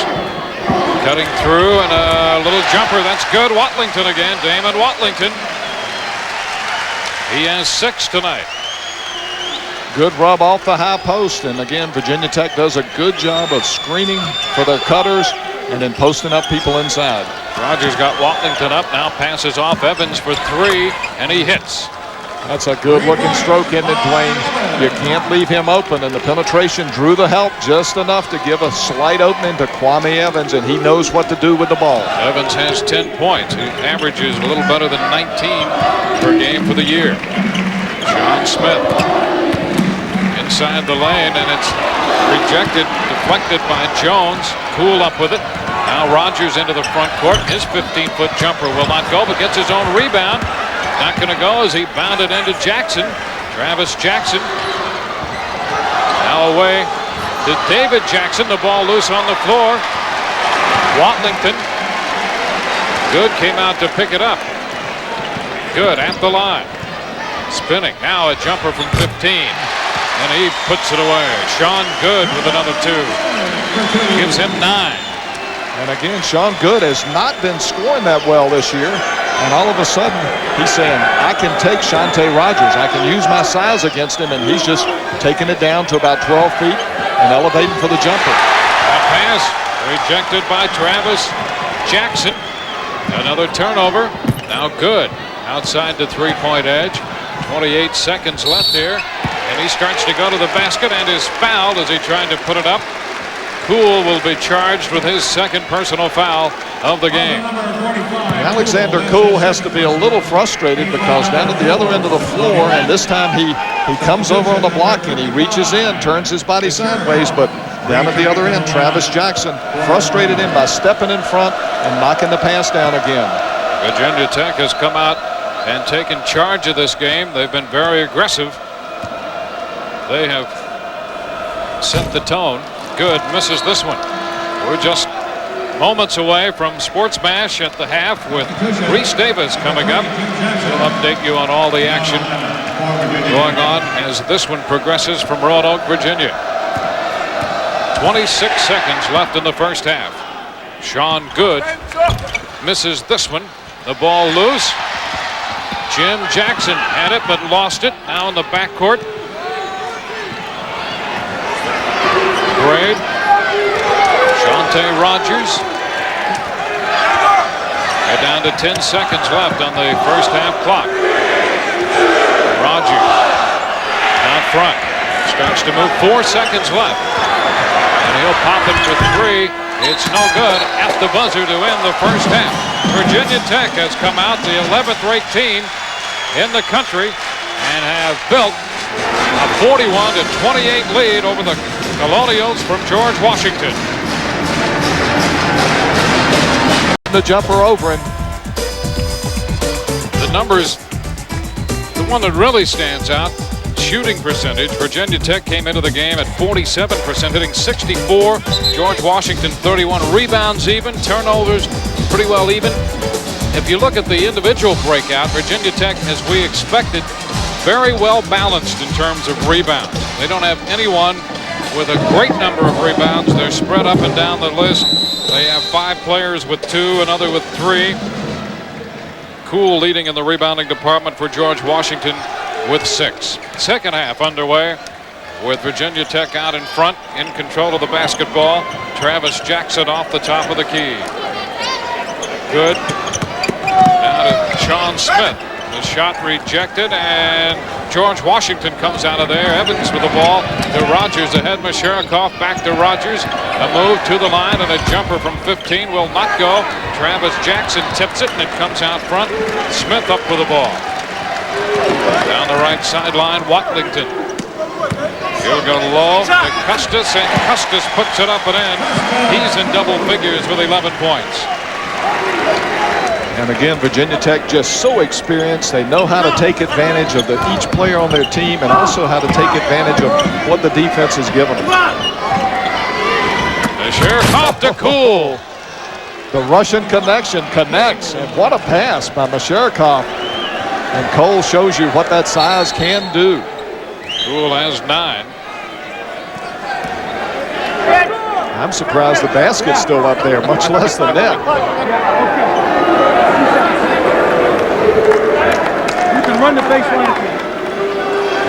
Cutting through and a little jumper. That's good. Watlington again. Damon Watlington. He has 6 tonight. Good rub off the high post. And again, Virginia Tech does a good job of screening for their cutters and then posting up people inside. Rogers got Watlington up, now passes off Evans for 3, and he hits. That's a good-looking stroke, isn't it, Dwayne? You can't leave him open, and the penetration drew the help just enough to give a slight opening to Kwame Evans, and he knows what to do with the ball. Evans has 10 points. He averages a little better than 19 per game for the year. Sean Smith inside the lane, and it's rejected, deflected by Jones. Cool up with it. Now Rogers into the front court. His 15-foot jumper will not go, but gets his own rebound. Not going to go as he bounded into Jackson. Travis Jackson. Now away to David Jackson. The ball loose on the floor. Watlington. Good came out to pick it up. Good at the line. Spinning. Now a jumper from 15. And he puts it away. Sean Good with another 2. Gives him 9. And again, Sean Good has not been scoring that well this year. And all of a sudden, he's saying, I can take Shante Rogers. I can use my size against him. And he's just taking it down to about 12 feet and elevating for the jumper. A pass rejected by Travis Jackson. Another turnover. Now Good outside the three-point edge. 28 seconds left here. And he starts to go to the basket and is fouled as he tried to put it up. Poole will be charged with his second personal foul of the game. Alexander Poole has to be a little frustrated because down at the other end of the floor, and this time he comes over on the block and he reaches in, turns his body sideways, but down at the other end, Travis Jackson frustrated him by stepping in front and knocking the pass down again. Virginia Tech has come out and taken charge of this game. They've been very aggressive. They have set the tone. Good misses this one. We're just moments away from Sports Bash at the half with Reese Davis coming up. We'll update you on all the action going on as this one progresses from Roanoke, Virginia. 26 seconds left in the first half. Sean Good misses this one. The ball loose. Jim Jackson had it but lost it. Now in the backcourt. Braid. Shante Rogers. They're down to 10 seconds left on the first half clock. Rogers out front. Starts to move. 4 seconds left. And he'll pop it for 3. It's no good at the buzzer to end the first half. Virginia Tech has come out the 11th ranked team in the country and have built a 41-28 lead over the Colonials from George Washington. The jumper over him. The numbers, the one that really stands out, shooting percentage. Virginia Tech came into the game at 47%, hitting 64. George Washington 31. Rebounds even, turnovers pretty well even. If you look at the individual breakout, Virginia Tech, as we expected, very well balanced in terms of rebounds. They don't have anyone with a great number of rebounds. They're spread up and down the list. They have 5 players with 2, another with 3. Cool leading in the rebounding department for George Washington with 6. Second half underway with Virginia Tech out in front, in control of the basketball. Travis Jackson off the top of the key. Good. Now to Sean Smith. The shot rejected, and George Washington comes out of there. Evans with the ball to Rogers ahead. Masharikoff back to Rogers. A move to the line and a jumper from 15 will not go. Travis Jackson tips it and it comes out front. Smith up with the ball. Down the right sideline, Watlington. He'll go low to Custis, and Custis puts it up and in. He's in double figures with 11 points. And again, Virginia Tech just so experienced. They know how to take advantage of each player on their team and also how to take advantage of what the defense has given them. Masharikoff to Cool. The Russian connection connects, and what a pass by Masharikoff. And Cole shows you what that size can do. Cool has 9. I'm surprised the basket's still up there, much less the net. Run the baseline.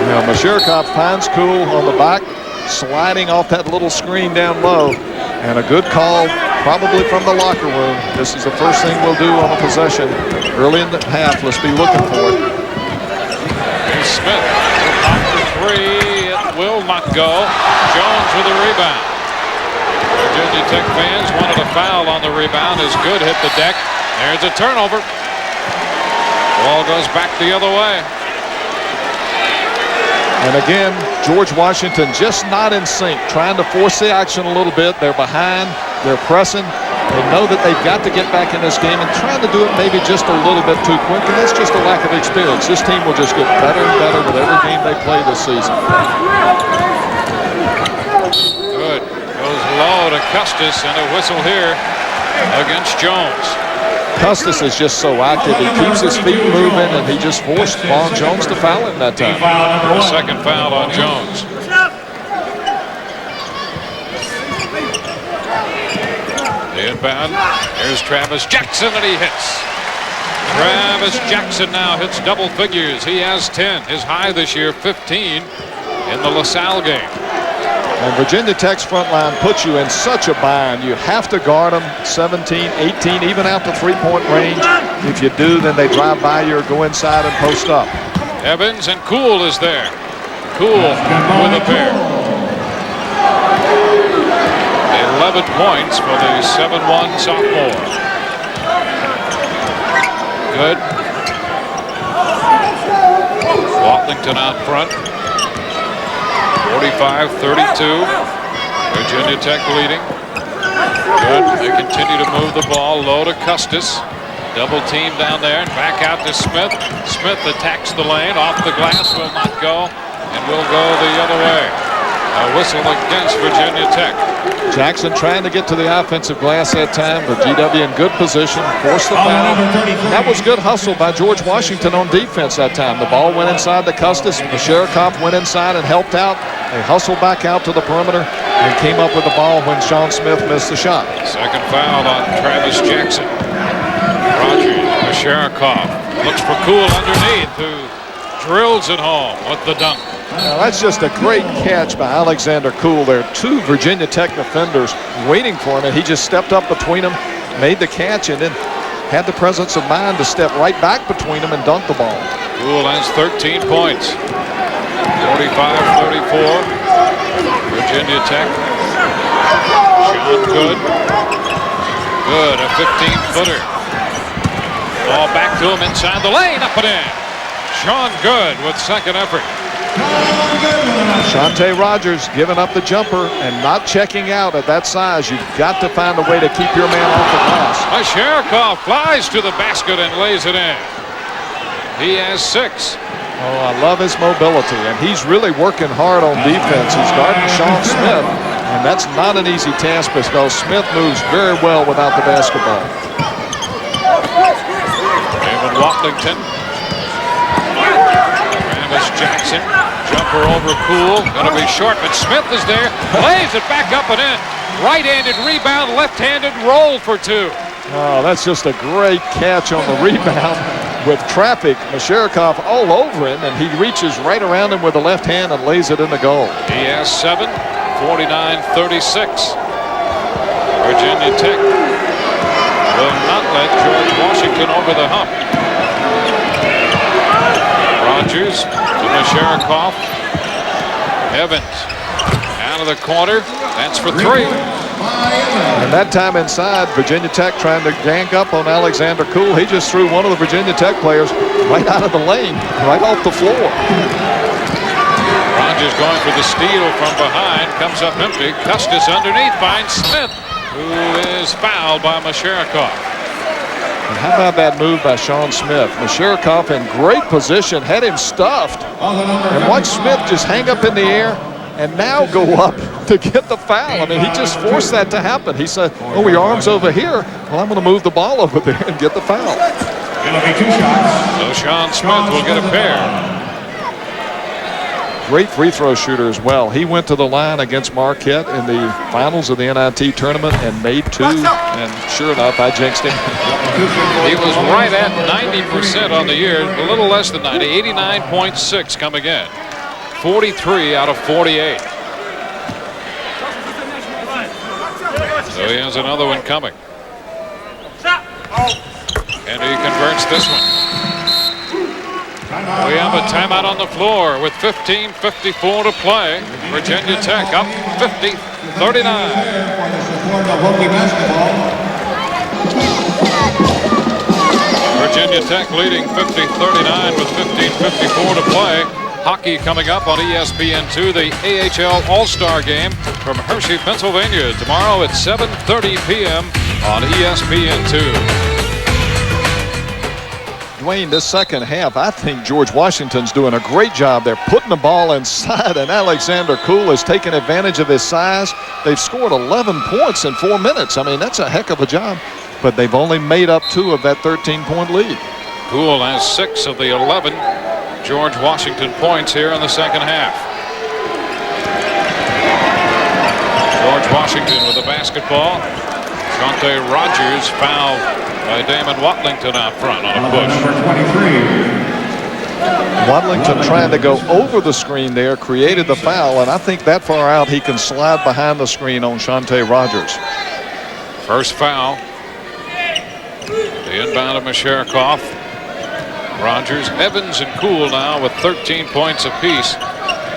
Now Masharikoff finds Cool on the back, sliding off that little screen down low, and a good call probably from the locker room. This is the first thing we'll do on a possession early in the half. Let's be looking for it. Here's Smith. Pop for 3. It will not go. Jones with the rebound. Virginia Tech fans wanted a foul on the rebound as Good hit the deck. There's a turnover. Ball goes back the other way. And again, George Washington just not in sync, trying to force the action a little bit. They're behind, they're pressing, They know that they've got to get back in this game and trying to do it maybe just a little bit too quick, and that's just a lack of experience. This team will just get better and better with every game they play this season. Good. Goes low to Custis, and a whistle here against Jones. Custis is just so active. He keeps his feet moving, and he just forced Vaughn Jones to foul him that time. The second foul on Jones. The inbound. Here's Travis Jackson, and he hits. Travis Jackson now hits double figures. He has 10. His high this year, 15 in the LaSalle game. And Virginia Tech's front line puts you in such a bind. You have to guard them 17, 18, even out to three-point range. If you do, then they drive by you or go inside and post up. Evans, and Cool is there. Cool with a pair. 11 points for the 7-1 sophomore. Good. Watlington out front. 45-32. Virginia Tech leading. Good. They continue to move the ball low to Custis. Double team down there and back out to Smith. Smith attacks the lane. Off the glass, will not go, and will go the other way. A whistle against Virginia Tech. Jackson trying to get to the offensive glass that time, but GW in good position, forced the foul. That was good hustle by George Washington on defense that time. The ball went inside to Custis. Masharikoff went inside and helped out. They hustled back out to the perimeter and came up with the ball when Sean Smith missed the shot. Second foul on Travis Jackson. Rogers, Masharikoff looks for Cool underneath, who drills it home with the dunk. Now that's just a great catch by Alexander Cool. There are two Virginia Tech defenders waiting for him, and he just stepped up between them, made the catch, and then had the presence of mind to step right back between them and dunk the ball. Cool has 13 points. 45-34. Virginia Tech. Shot good. Good, a 15-footer. Ball back to him inside the lane, up and in. Sean Good with second effort. Shante Rogers giving up the jumper and not checking out at that size. You've got to find a way to keep your man off the glass. Masharikoff flies to the basket and lays it in. He has 6. Oh, I love his mobility, and he's really working hard on defense. He's guarding Sean Smith, and that's not an easy task because Smith moves very well without the basketball. David Watlington. Travis Jackson. Jumper over Cool. Going to be short, but Smith is there. Lays it back up and in. Right-handed rebound, left-handed roll for 2. Oh, that's just a great catch on the rebound. With traffic, Masharikoff all over him, and he reaches right around him with the left hand and lays it in the goal. He has 7, 49-36. Virginia Tech will not let George Washington over the hump. Rogers to Masharikoff. Evans out of the corner. That's for 3. And that time inside, Virginia Tech trying to gang up on Alexander Cool. He just threw one of the Virginia Tech players right out of the lane, right off the floor. Rogers going for the steal from behind. Comes up empty. Custis underneath finds Smith, who is fouled by Masharikoff. And how about that move by Sean Smith? Masharikoff in great position, had him stuffed. And watch Smith just hang up in the air and now go up to get the foul. I mean, he just forced that to happen. He said, oh, your arm's over here. Well, I'm going to move the ball over there and get the foul. It'll be 2 shots. So Sean Smith will get a pair. Great free throw shooter as well. He went to the line against Marquette in the finals of the NIT tournament and made 2. And sure enough, I jinxed him. He was right at 90% on the year, a little less than 90, 89.6 coming in. 43 out of 48. So he has another one coming. And he converts this one. We have a timeout on the floor with 15:54 to play. Virginia Tech up 50-39. Virginia Tech leading 50-39 with 15:54 to play. Hockey coming up on ESPN2, the AHL All-Star Game from Hershey, Pennsylvania. Tomorrow at 7:30 p.m. on ESPN2. Dwayne, this second half, I think George Washington's doing a great job. They're putting the ball inside, and Alexander Cool is taking advantage of his size. They've scored 11 points in 4 minutes. I mean, that's a heck of a job. But they've only made up 2 of that 13-point lead. Cool has 6 of the 11 George Washington points here in the second half. George Washington with the basketball. Shante Rogers fouled by Damon Watlington out front on a push. Watlington trying to go over the screen there, created the foul, and I think that far out he can slide behind the screen on Shante Rogers. First foul. The inbound of Masharikoff. Rogers, Evans, and Cool now with 13 points apiece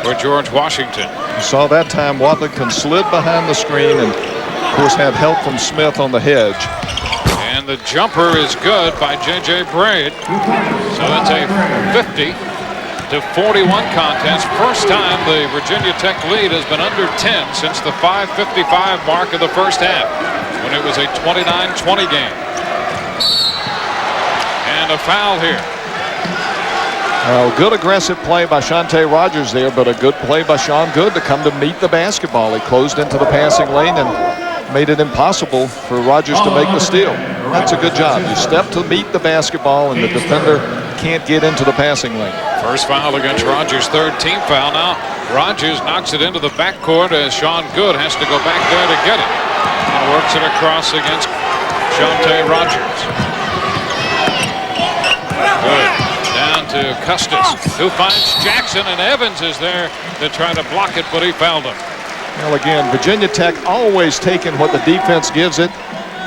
for George Washington. You saw that time Watlington slid behind the screen and, of course, had help from Smith on the hedge. And the jumper is good by J.J. Braid. So it's a 50-41 contest. First time the Virginia Tech lead has been under 10 since the 5:55 mark of the first half, when it was a 29-20 game. And a foul here. Good aggressive play by Shante Rogers there, but a good play by Sean Good to come to meet the basketball. He closed into the passing lane and made it impossible for Rogers to make the steal. That's a good job. You step to meet the basketball, and the defender can't get into the passing lane. First foul against Rogers, third team foul. Now Rogers knocks it into the backcourt as Sean Good has to go back there to get it. And works it across against Shante Rogers. Good. Down to Custis, who finds Jackson, and Evans is there to try to block it, but he fouled him. Well, again, Virginia Tech always taking what the defense gives it.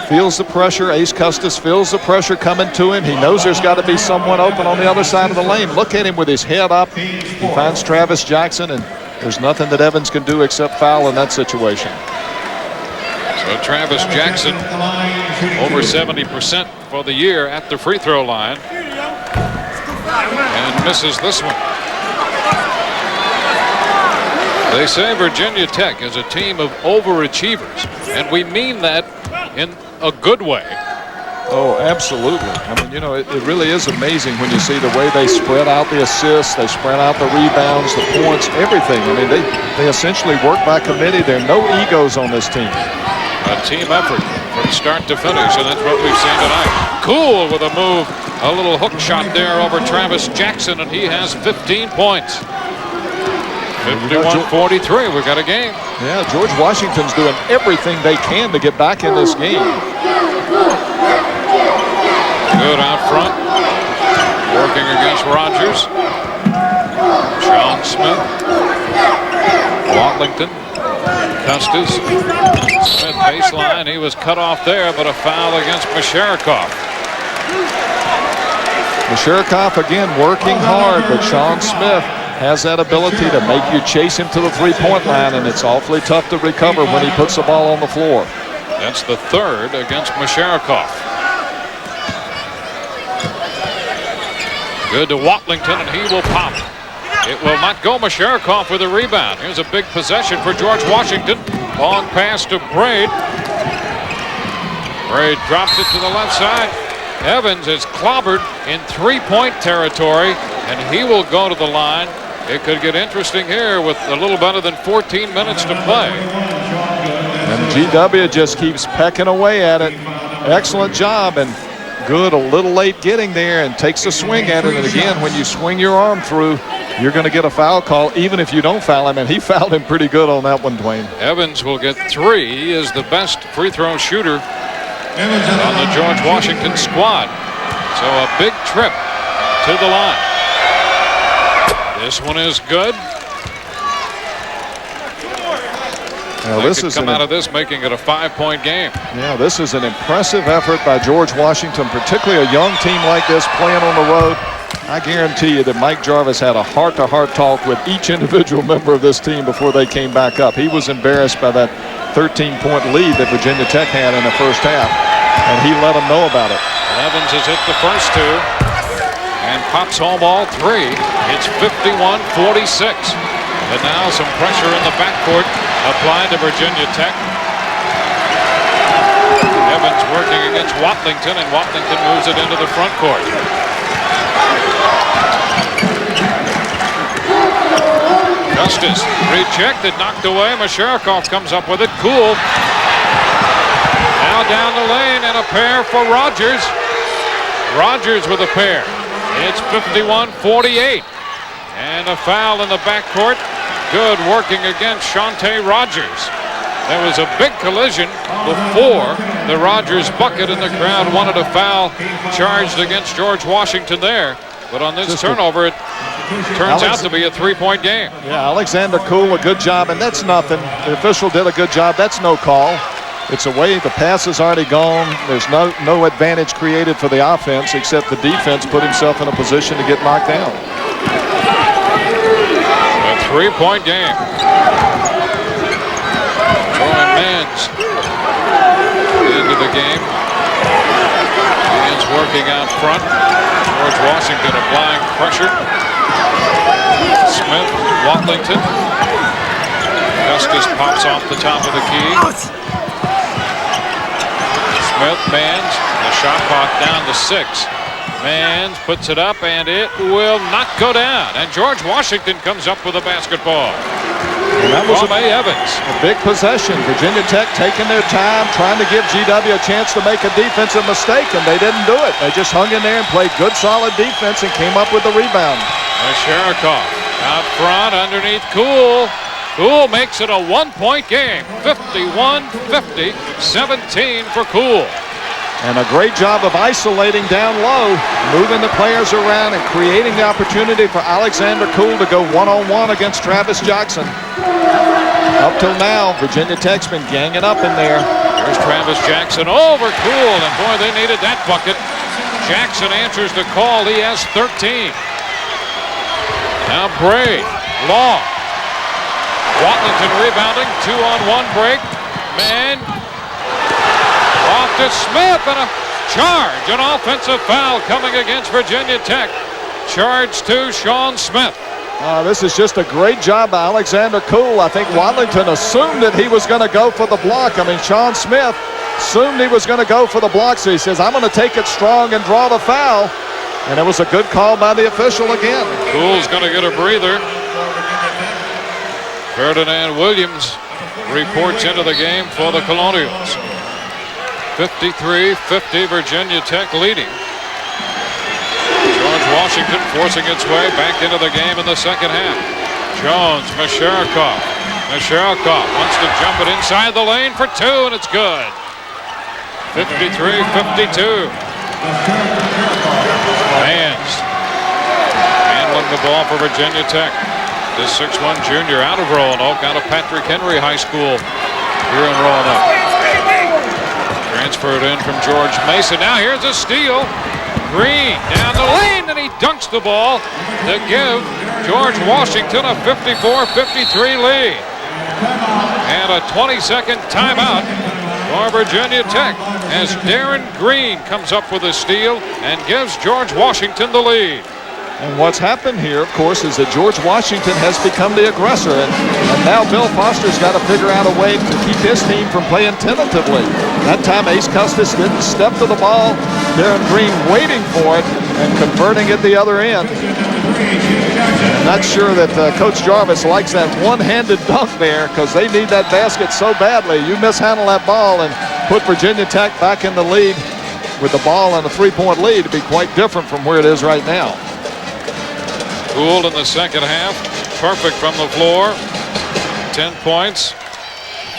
Feels the pressure. Ace Custis feels the pressure coming to him. He knows there's got to be someone open on the other side of the lane. Look at him with his head up. He finds Travis Jackson, and there's nothing that Evans can do except foul in that situation. So Travis Jackson over 70% for the year at the free throw line. And misses this one. They say Virginia Tech is a team of overachievers, and we mean that in a good way. Oh, absolutely. I mean, you know, it really is amazing when you see the way they spread out the assists, they spread out the rebounds, the points, everything. I mean, they essentially work by committee. There are no egos on this team. A team effort from start to finish, and that's what we've seen tonight. Cool with a move. A little hook shot there over Travis Jackson, and he has 15 points. 51-43, we've got a game. Yeah, George Washington's doing everything they can to get back in this game. Good out front. Working against Rogers. Sean Smith. Watlington. Custis. Smith baseline. He was cut off there, but a foul against Masharikoff. Masharikoff again working hard, but Sean Smith has that ability to make you chase him to the three-point line, and it's awfully tough to recover when he puts the ball on the floor. That's the third against Masharikoff. Good to Watlington, and he will pop. It will not go. Masharikoff with a rebound. Here's a big possession for George Washington. Long pass to Braid. Braid drops it to the left side. Evans is clobbered in three-point territory, and he will go to the line. It could get interesting here with a little better than 14 minutes to play. And GW just keeps pecking away at it. Excellent job, and Good a little late getting there and takes a swing at it. And again, when you swing your arm through, you're going to get a foul call, even if you don't foul him, and he fouled him pretty good on that one, Dwayne. Evans will get 3. He is the best free throw shooter on the George Washington squad. So a big trip to the line. This one is good. Now, this is come out of this making it a 5-point game. Yeah, this is an impressive effort by George Washington, particularly a young team like this playing on the road. I guarantee you that Mike Jarvis had a heart-to-heart talk with each individual member of this team before they came back up. He was embarrassed by that 13-point lead that Virginia Tech had in the first half, and he let them know about it. Evans has hit the first 2 and pops home all 3. It's 51-46. And now some pressure in the backcourt applied to Virginia Tech. Evans working against Watlington, and Watlington moves it into the front court. Justice rejected, knocked away. Masharikov comes up with it. Cool. Now down the lane, and a pair for Rogers. Rogers with a pair. It's 51-48. And a foul in the backcourt. Good working against Shante Rogers. There was a big collision before the Rogers bucket, and the crowd wanted a foul charged against George Washington there. But on this turnover, it turns out to be a three-point game. Yeah, Alexander Cool, a good job, and that's nothing. The official did a good job. That's no call. It's away. The pass is already gone. There's no advantage created for the offense, except the defense put himself in a position to get knocked down. A three-point game. Throwing Mans into the game. Mans working out front. George Washington applying pressure. Smith, Watlington. Justice pops off the top of the key. Smith, Mans, the shot clock down to 6. Mans puts it up, and it will not go down. And George Washington comes up with a basketball. And that was Evans. A big possession. Virginia Tech taking their time, trying to give GW a chance to make a defensive mistake, and they didn't do it. They just hung in there and played good, solid defense and came up with the rebound. Masharikov out front underneath Cool. Cool makes it a one-point game. 51-50, 17 for Cool. And a great job of isolating down low, moving the players around and creating the opportunity for Alexander Cool to go one-on-one against Travis Jackson. Up till now, Virginia Tech's been ganging up in there. There's Travis Jackson over Cool, and boy, they needed that bucket. Jackson answers the call. He has 13. Now Bray, long. Watlington rebounding, 2-on-1 break. Man. Off to Smith, and a charge, an offensive foul coming against Virginia Tech. Charge to Sean Smith. This is just a great job by Alexander Cool. I think Watlington assumed that he was going to go for the block. I mean, Sean Smith assumed he was going to go for the block, so he says, I'm going to take it strong and draw the foul. And it was a good call by the official again. Cool's going to get a breather. Ferdinand Williams reports into the game for the Colonials. 53-50, Virginia Tech leading. George Washington forcing its way back into the game in the second half. Jones, Masharikov. Masharikov wants to jump it inside the lane for 2, and it's good. 53-52. Mans handling the ball for Virginia Tech. This 6'1" junior out of Roanoke, out of Patrick Henry High School here in Roanoke. Transferred in from George Mason. Now here's a steal. Green down the lane, and he dunks the ball to give George Washington a 54-53 lead. And a 20-second timeout for Virginia Tech as Darren Green comes up with a steal and gives George Washington the lead. And what's happened here, of course, is that George Washington has become the aggressor. And now Bill Foster's got to figure out a way to keep his team from playing tentatively. That time, Ace Custis didn't step to the ball. Darren Green waiting for it and converting it the other end. I'm not sure that Coach Jarvis likes that one-handed dunk there because they need that basket so badly. You mishandle that ball and put Virginia Tech back in the lead with the ball and a three-point lead to be quite different from where it is right now. Cool in the second half, perfect from the floor, 10 points.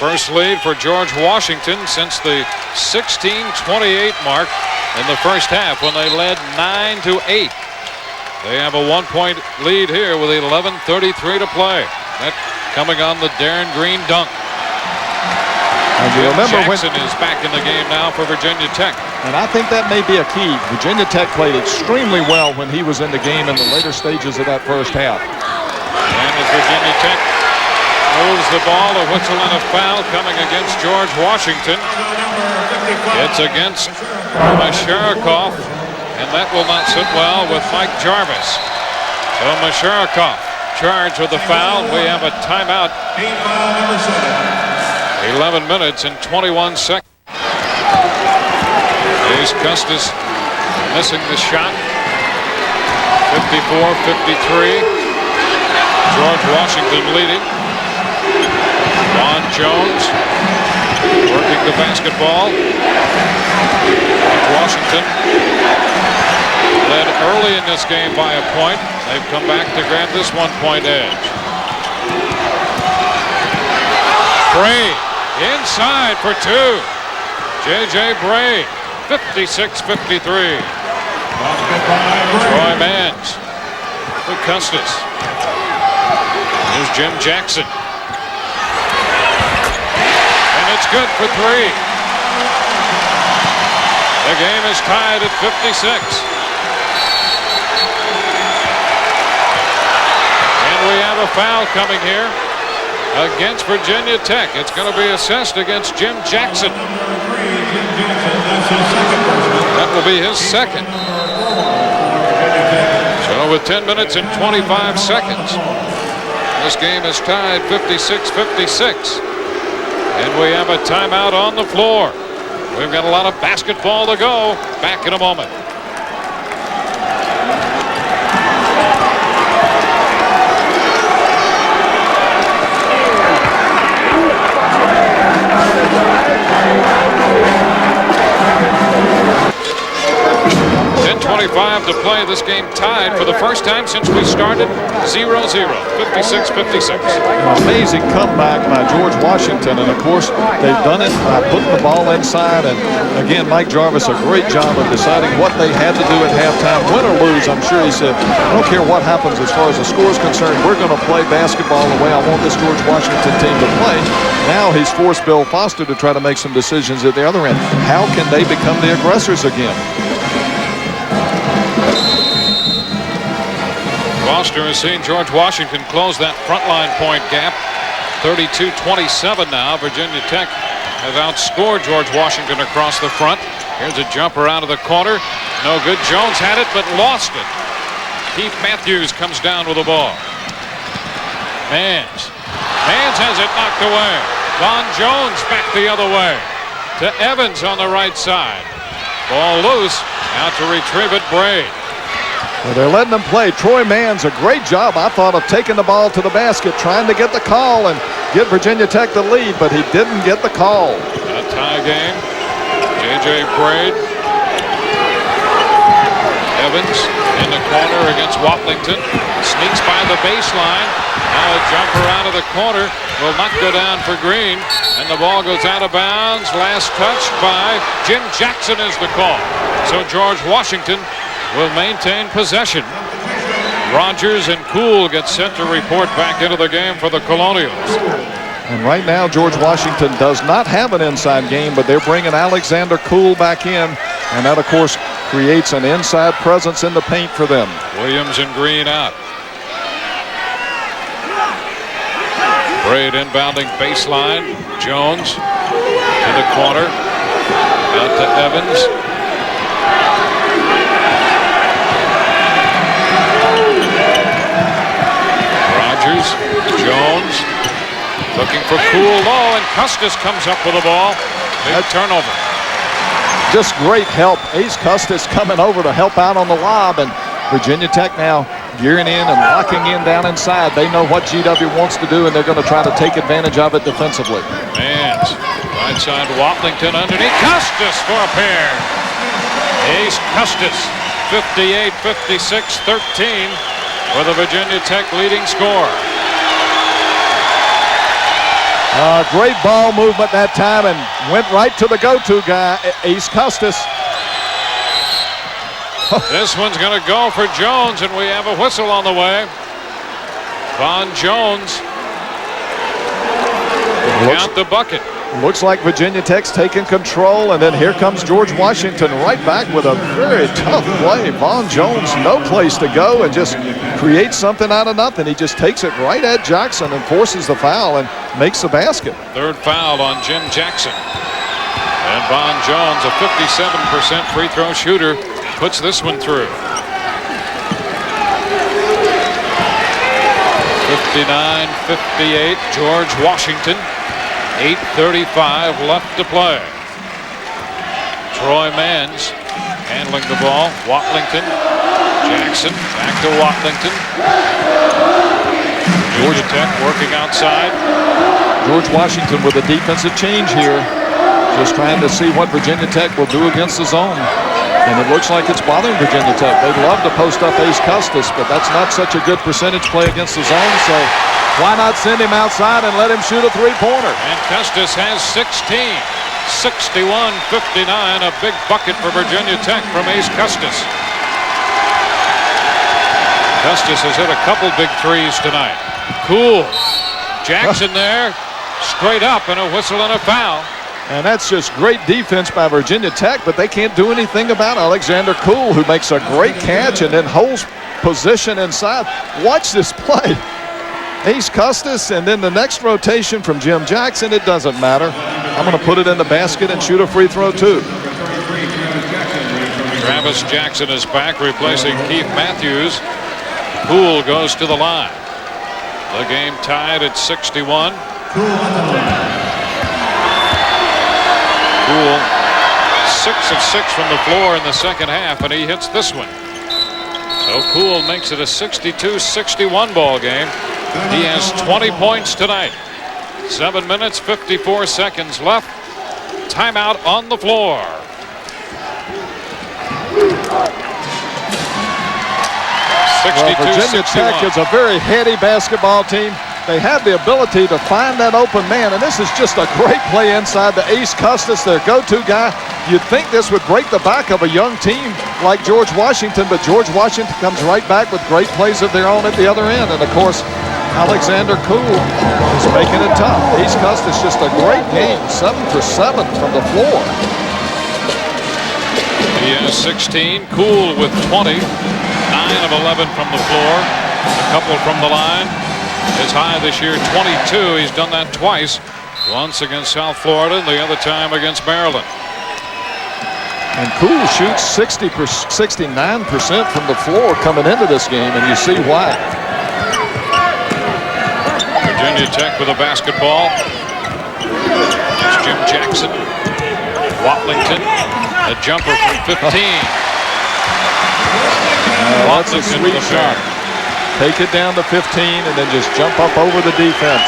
First lead for George Washington since the 16:28 mark in the first half when they led 9-8. They have a 1-point lead here with 11:33 to play. That coming on the Darren Green dunk. And you remember Jackson is back in the game now for Virginia Tech. And I think that may be a key. Virginia Tech played extremely well when he was in the game in the later stages of that first half. And as Virginia Tech moves the ball, a whistle and a foul coming against George Washington. It's against Masharikov, and that will not sit well with Mike Jarvis. So Masharikov charged with the foul. We have a timeout. 11 minutes and 21 seconds. Ace Custis missing the shot. 54-53. George Washington leading. Vaughn Jones working the basketball. George Washington led early in this game by a point. They've come back to grab this 1-point edge. Bray inside for two. J.J. Bray, 56-53. Troy Mans for Custis. Here's Jim Jackson. And it's good for three. The game is tied at 56. And we have a foul coming here against Virginia Tech. It's going to be assessed against Jim Jackson. That will be his second. So with 10 minutes and 25 seconds, this game is tied 56-56. And we have a timeout on the floor. We've got a lot of basketball to go. Back in a moment. 10:25 to play. This game tied for the first time since we started 0-0, 56-56. An amazing comeback by George Washington, and of course they've done it by putting the ball inside. And again, Mike Jarvis, a great job of deciding what they had to do at halftime. Win or lose, I'm sure he said, I don't care what happens as far as the score is concerned. We're going to play basketball the way I want this George Washington team to play. Now he's forced Bill Foster to try to make some decisions at the other end. How can they become the aggressors again? Foster has seen George Washington close that front line point gap. 32-27 now. Virginia Tech has outscored George Washington across the front. Here's a jumper out of the corner. No good. Jones had it but lost it. Keith Matthews comes down with the ball. Mans has it knocked away. Vaughn Jones back the other way to Evans on the right side. Ball loose. Out to retrieve it, Bray. Well, they're letting them play. Troy Mans, a great job, I thought, of taking the ball to the basket, trying to get the call and get Virginia Tech the lead, but he didn't get the call. A tie game. J.J. Braid. Evans in the corner against Watlington. Sneaks by the baseline. Now a jumper out of the corner will not go down for Green. And the ball goes out of bounds. Last touch by Jim Jackson is the call. So George Washington will maintain possession. Rogers and Cool get set to report back into the game for the Colonials. And right now, George Washington does not have an inside game, but they're bringing Alexander Cool back in. And that, of course, creates an inside presence in the paint for them. Williams and Green out. Braid inbounding baseline. Jones to the corner. Out to Evans. Jones looking for Cool low, and Custis comes up with the ball. Big turnover. Just great help. Ace Custis coming over to help out on the lob, and Virginia Tech now gearing in and locking in down inside. They know what GW wants to do, and they're going to try to take advantage of it defensively. Mans, right side Watlington underneath. Custis for a pair. Ace Custis, 58-56-13 for the Virginia Tech leading score. Great ball movement that time, and went right to the go-to guy, Ace Custis. This one's going to go for Jones, and we have a whistle on the way. Vaughn Jones count the bucket. Looks like Virginia Tech's taking control, and then here comes George Washington right back with a very tough play. Vaughn Jones, no place to go, and just creates something out of nothing. He just takes it right at Jackson and forces the foul and makes the basket. Third foul on Jim Jackson. And Vaughn Jones, a 57% free throw shooter, puts this one through. 59-58, George Washington. 8:35 left to play. Troy Manns handling the ball. Watlington, Jackson, back to Watlington. Georgia Tech working outside. George Washington with a defensive change here. Just trying to see what Virginia Tech will do against the zone. And it looks like it's bothering Virginia Tech. They'd love to post up Ace Custis, but that's not such a good percentage play against the zone. So why not send him outside and let him shoot a three-pointer? And Custis has 16. 61-59, a big bucket for Virginia Tech from Ace Custis. Custis has hit a couple big threes tonight. Cool. Jackson there, straight up, and a whistle and a foul. And that's just great defense by Virginia Tech, but they can't do anything about Alexander Cool, who makes a great catch and then holds position inside. Watch this play. Ace Custis, and then the next rotation from Jim Jackson. It doesn't matter. I'm going to put it in the basket and shoot a free throw too. Travis Jackson is back, replacing Keith Matthews. Cool goes to the line. The game tied at 61. Cool 6 of 6 from the floor in the second half, and he hits this one. So Cool makes it a 62-61 ball game. He has 20 points tonight. 7 minutes, 54 seconds left. Timeout on the floor. Well, Virginia Tech is a very heady basketball team. They have the ability to find that open man, and this is just a great play inside to Ace Custis, their go-to guy. You'd think this would break the back of a young team like George Washington, but George Washington comes right back with great plays of their own at the other end. And, of course, Alexander Cool is making it tough. Ace Custis, just a great game, 7 for 7 from the floor. He has 16. Cool with 20. 9 of 11 from the floor. A couple from the line. His high this year, 22. He's done that twice. Once against South Florida and the other time against Maryland. And Cool shoots 69% from the floor coming into this game, and you see why. Virginia Tech with a basketball. It's Jim Jackson. Watlington. A jumper from 15. That's a sweet shot. Take it down to 15 and then just jump up over the defense.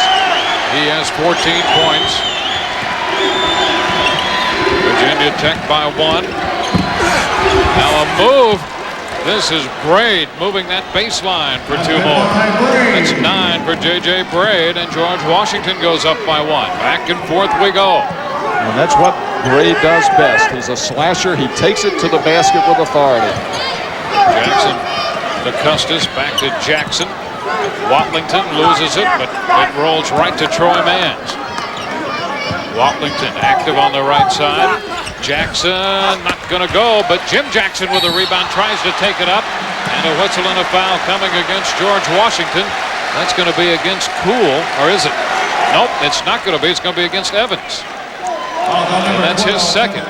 He has 14 points. Virginia Tech by 1. Now a move. This is Braid moving that baseline for 2 more. It's 9 for J.J. Braid, and George Washington goes up by 1. Back and forth we go. And that's what Braid does best. He's a slasher. He takes it to the basket with authority. Jackson to Custis, back to Jackson. Watlington loses it, but it rolls right to Troy Manns. Watlington active on the right side. Jackson not going to go, but Jim Jackson with a rebound tries to take it up. And a whistle and a foul coming against George Washington. That's going to be against Cool, or is it? Nope, it's not going to be. It's going to be against Evans. And that's his second.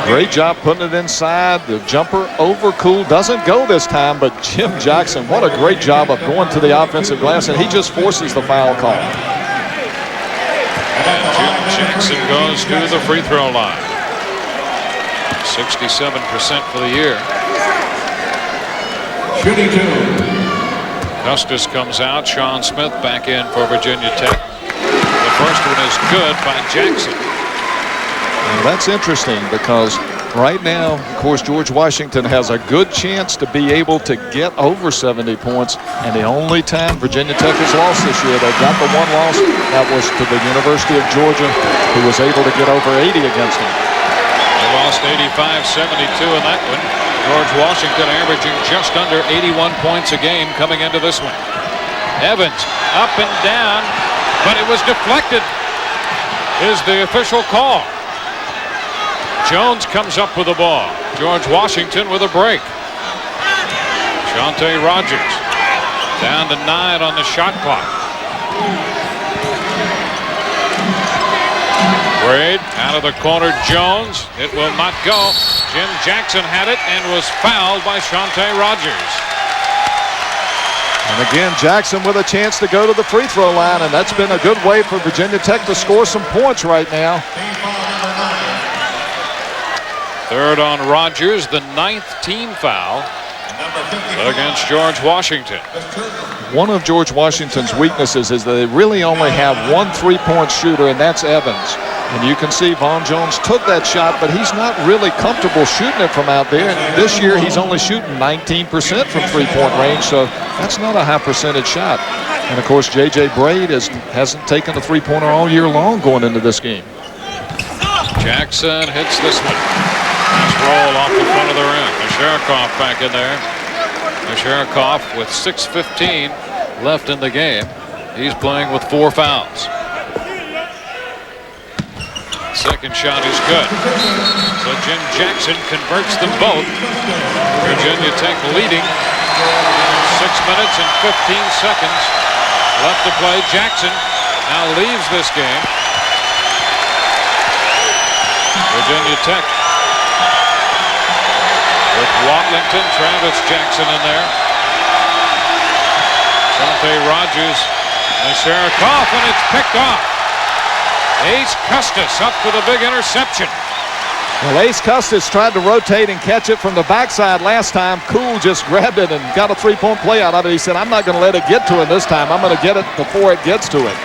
Great job putting it inside. The jumper over Cool doesn't go this time, but Jim Jackson, what a great job of going to the offensive glass, and he just forces the foul call. And Jim Jackson goes to the free throw line. 67% for the year. Shooting 2. Custis comes out. Sean Smith back in for Virginia Tech. The first one is good by Jackson. Well, that's interesting because right now, of course, George Washington has a good chance to be able to get over 70 points. And the only time Virginia Tech has lost this year, they got the one loss, that was to the University of Georgia, who was able to get over 80 against them. They lost 85-72 in that one. George Washington averaging just under 81 points a game coming into this one. Evans up and down, but it was deflected, is the official call. Jones comes up with the ball. George Washington with a break. Shante Rogers down to 9 on the shot clock. Braid out of the corner. Jones. It will not go. Jim Jackson had it and was fouled by Shante Rogers. And again, Jackson with a chance to go to the free throw line, and that's been a good way for Virginia Tech to score some points right now. Third on Rogers, the 9th team foul against George Washington. One of George Washington's weaknesses is that they really only have one three-point shooter, and that's Evans. And you can see Vaughn Jones took that shot, but he's not really comfortable shooting it from out there. And this year, he's only shooting 19% from three-point range, so that's not a high percentage shot. And, of course, J.J. Braid hasn't taken a three-pointer all year long going into this game. Jackson hits this one. Nice roll off the front of the rim. Masharikoff back in there. Masharikoff with 6:15 left in the game. He's playing with 4 fouls. Second shot is good. So Jim Jackson converts them both. Virginia Tech leading. 6 minutes and 15 seconds left to play. Jackson now leaves this game. Virginia Tech with Watlington, Travis Jackson in there. Shante Rogers and Masharikoff, and it's picked off. Ace Custis up with a big interception. Well, Ace Custis tried to rotate and catch it from the backside last time. Cool just grabbed it and got a three-point play out of it. He said, I'm not going to let it get to it this time. I'm going to get it before it gets to it.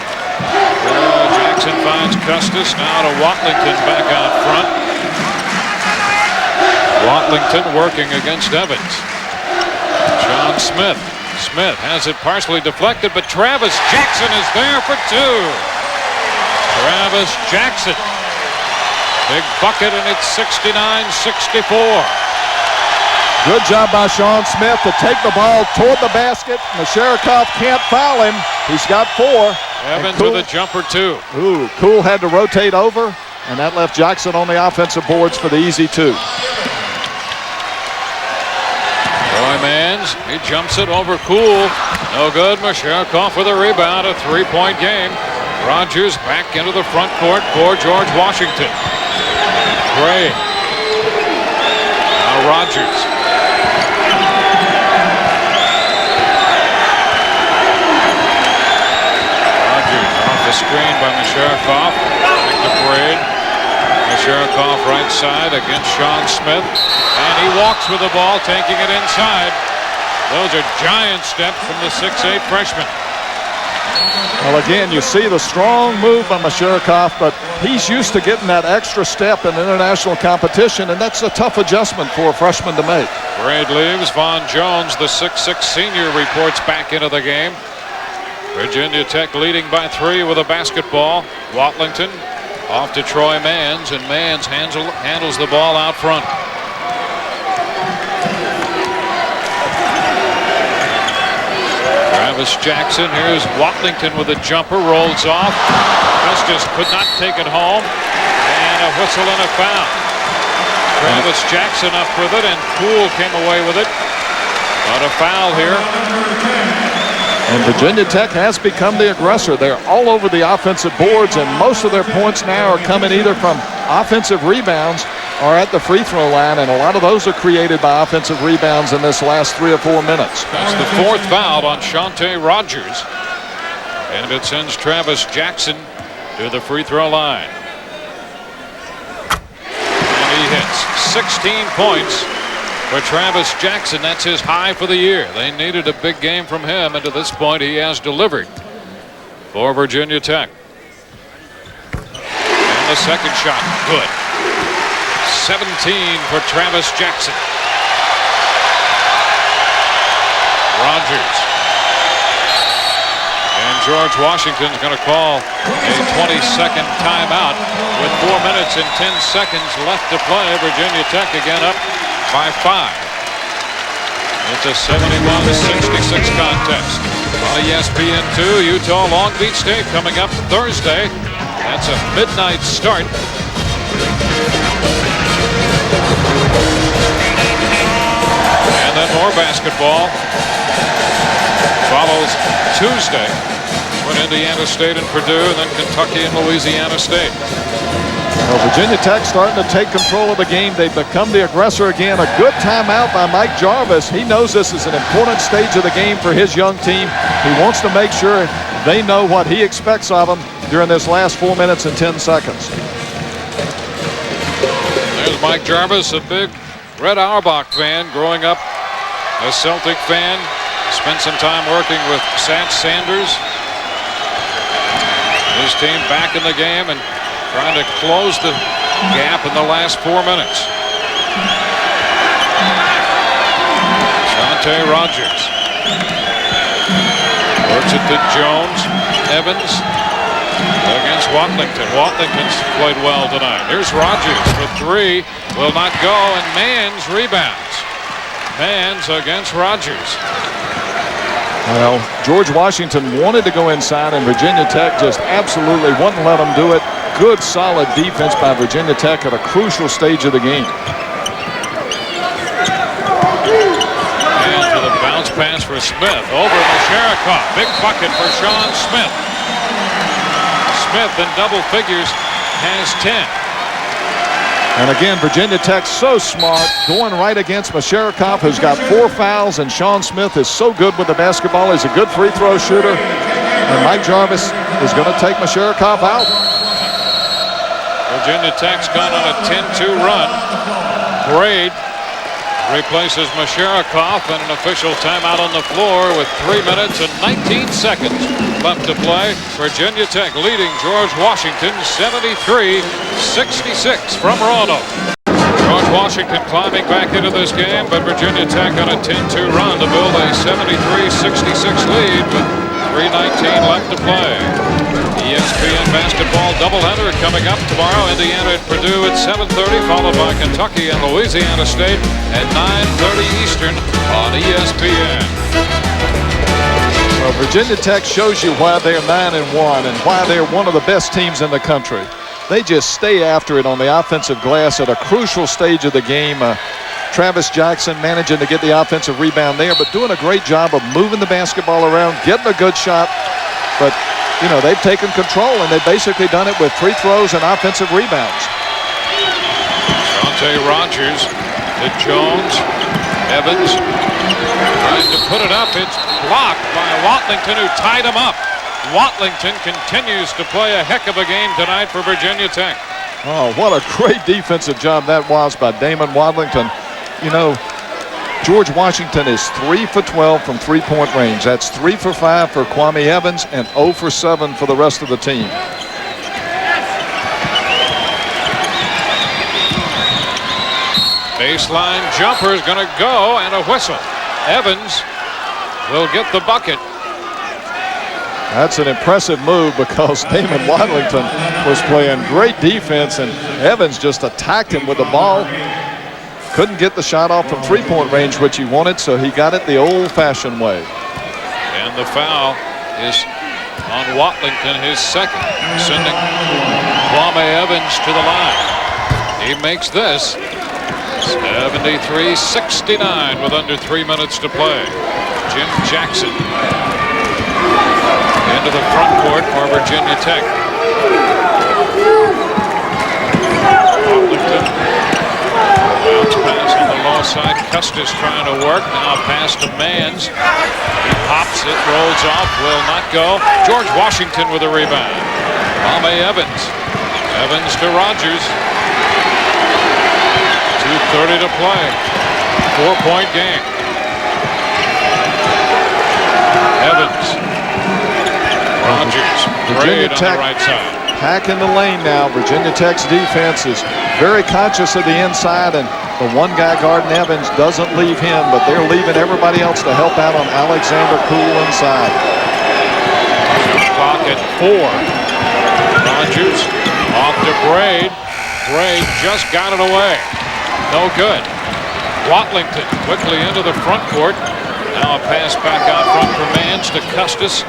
Jackson finds Custis. Now to Watlington back out front. Watlington working against Evans. John Smith. Smith has it partially deflected, but Travis Jackson is there for 2. Travis Jackson. Big bucket, and it's 69-64. Good job by Sean Smith to take the ball toward the basket. Masharikoff can't foul him. He's got 4. Evans with a jumper, too. Ooh, Cool had to rotate over, and that left Jackson on the offensive boards for the easy 2. Roy Mans, he jumps it over Cool. No good. Masharikoff with a rebound, a 3-point game. Rogers back into the front court for George Washington. Gray. Now Rogers. Rogers off the screen by Masharikoff. Back to Braid. Masharikoff right side against Sean Smith. And he walks with the ball, taking it inside. Those are giant steps from the 6'8 freshman. Well, again, you see the strong move by Masharikoff, but he's used to getting that extra step in international competition, and that's a tough adjustment for a freshman to make. Braid leaves. Vaughn Jones, the 6'6 senior, reports back into the game. Virginia Tech leading by 3 with a basketball. Watlington off to Troy Mans, and Mans handles the ball out front. Travis Jackson, here's Watlington with a jumper, rolls off. Custis could not take it home, and a whistle and a foul. Travis Jackson up with it, and Poole came away with it. But a foul here. And Virginia Tech has become the aggressor. They're all over the offensive boards, and most of their points now are coming either from offensive rebounds or at the free throw line, and a lot of those are created by offensive rebounds in this last 3 or 4 minutes. That's the 4th foul on Shante Rogers, and it sends Travis Jackson to the free throw line. And he hits 16 points for Travis Jackson. That's his high for the year. They needed a big game from him, and to this point he has delivered for Virginia Tech. And the second shot, good. 17 for Travis Jackson. Rogers. And George Washington's going to call a 20-second timeout with 4 minutes and 10 seconds left to play. Virginia Tech again up by 5. It's a 71-66 contest. On ESPN2, Utah Long Beach State coming up Thursday. That's a midnight start. And then more basketball follows Tuesday when Indiana State and Purdue, and then Kentucky and Louisiana State. Well, Virginia Tech starting to take control of the game. They've become the aggressor again. A good timeout by Mike Jarvis. He knows this is an important stage of the game for his young team. He wants to make sure they know what he expects of them during this last 4 minutes and 10 seconds. There's Mike Jarvis, a big Red Auerbach fan growing up, a Celtic fan. Spent some time working with Sat Sanders. His team back in the game and trying to close the gap in the last 4 minutes. Shante Rogers works it to Jones. Evans against Watlington. Watlington's played well tonight. Here's Rogers for three. Will not go, and Mans rebounds. Mans against Rogers. Well, George Washington wanted to go inside, and Virginia Tech just absolutely wouldn't let him do it. Good, solid defense by Virginia Tech at a crucial stage of the game. And to the bounce pass for Smith. Over Masharikoff. Big bucket for Sean Smith. Smith in double figures has 10. And again, Virginia Tech so smart, going right against Masharikoff, who's got 4 fouls, and Sean Smith is so good with the basketball. He's a good free throw shooter. And Mike Jarvis is going to take Masharikoff out. Virginia Tech's gone on a 10-2 run. Braid replaces Masharikoff, and an official timeout on the floor with 3 minutes and 19 seconds left to play. Virginia Tech leading George Washington 73-66 from Roanoke. George Washington climbing back into this game, but Virginia Tech on a 10-2 run to build a 73-66 lead with 3:19 left to play. ESPN basketball doubleheader coming up tomorrow. Indiana and Purdue at 7:30, followed by Kentucky and Louisiana State at 9:30 Eastern on ESPN. Well, Virginia Tech shows you why they're 9-1 and why they're one of the best teams in the country. They just stay after it on the offensive glass at a crucial stage of the game. Travis Jackson managing to get the offensive rebound there, but doing a great job of moving the basketball around, getting a good shot. But, you know, they've taken control, and they've basically done it with free throws and offensive rebounds. Shante Rogers to Jones. Evans trying to put it up. It's blocked by Watlington, who tied him up. Watlington continues to play a heck of a game tonight for Virginia Tech. Oh, what a great defensive job that was by Damon Watlington. You know, George Washington is 3 for 12 from three-point range. That's 3 for 5 for Kwame Evans and 0 for 7 for the rest of the team. Baseline jumper is going to go, and a whistle. Evans will get the bucket. That's an impressive move because Damon Watlington was playing great defense, and Evans just attacked him with the ball. Couldn't get the shot off from three-point range, which he wanted, so he got it the old-fashioned way. And the foul is on Watlington, his second, sending Kwame Evans to the line. He makes this 73-69 with under 3 minutes to play. Jim Jackson into the front court for Virginia Tech. Watlington. Bounce pass on the low side. Custis trying to work. Now pass to Mans. He pops it, rolls off, will not go. George Washington with a rebound. Kwame Evans. Evans to Rogers. 2:30 to play. 4-point game. Evans. Rogers. Virginia Braid Tech on the right side. Packing the lane now. Virginia Tech's defense is very conscious of the inside, and the one guy guarding Evans doesn't leave him, but they're leaving everybody else to help out on Alexander Poole inside. Clock at 4. Rogers off to Braid. Braid just got it away. No good. Watlington quickly into the front court. Now a pass back out front for Mans to Custis.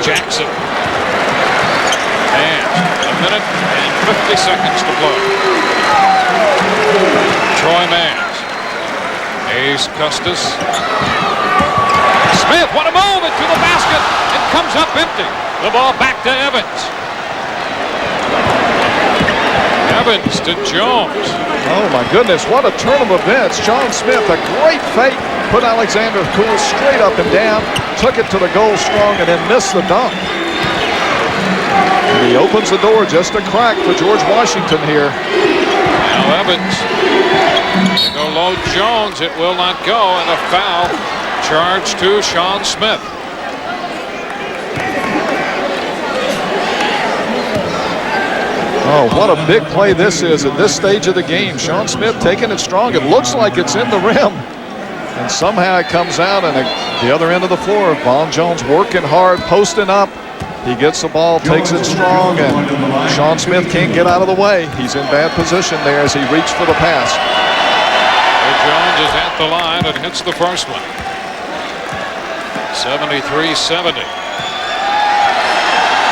Jackson. And a minute and 50 seconds to play. Troy Mans. Hayes Custis. Smith, what a move into the basket, and comes up empty. The ball back to Evans. Evans to Jones. Oh my goodness, what a turn of events. Sean Smith, a great fake, put Alexander Poole straight up and down, took it to the goal strong, and then missed the dunk. And he opens the door just a crack for George Washington here. Now Now Evans. They go low Jones. It will not go, and a foul charge to Sean Smith. Oh, what a big play this is at this stage of the game. Sean Smith taking it strong. It looks like it's in the rim. And somehow it comes out, and at the other end of the floor, Von Jones working hard, posting up. He gets the ball, takes it strong, and Sean Smith can't get out of the way. He's in bad position there as he reached for the pass. Jones is at the line and hits the first one. 73-70.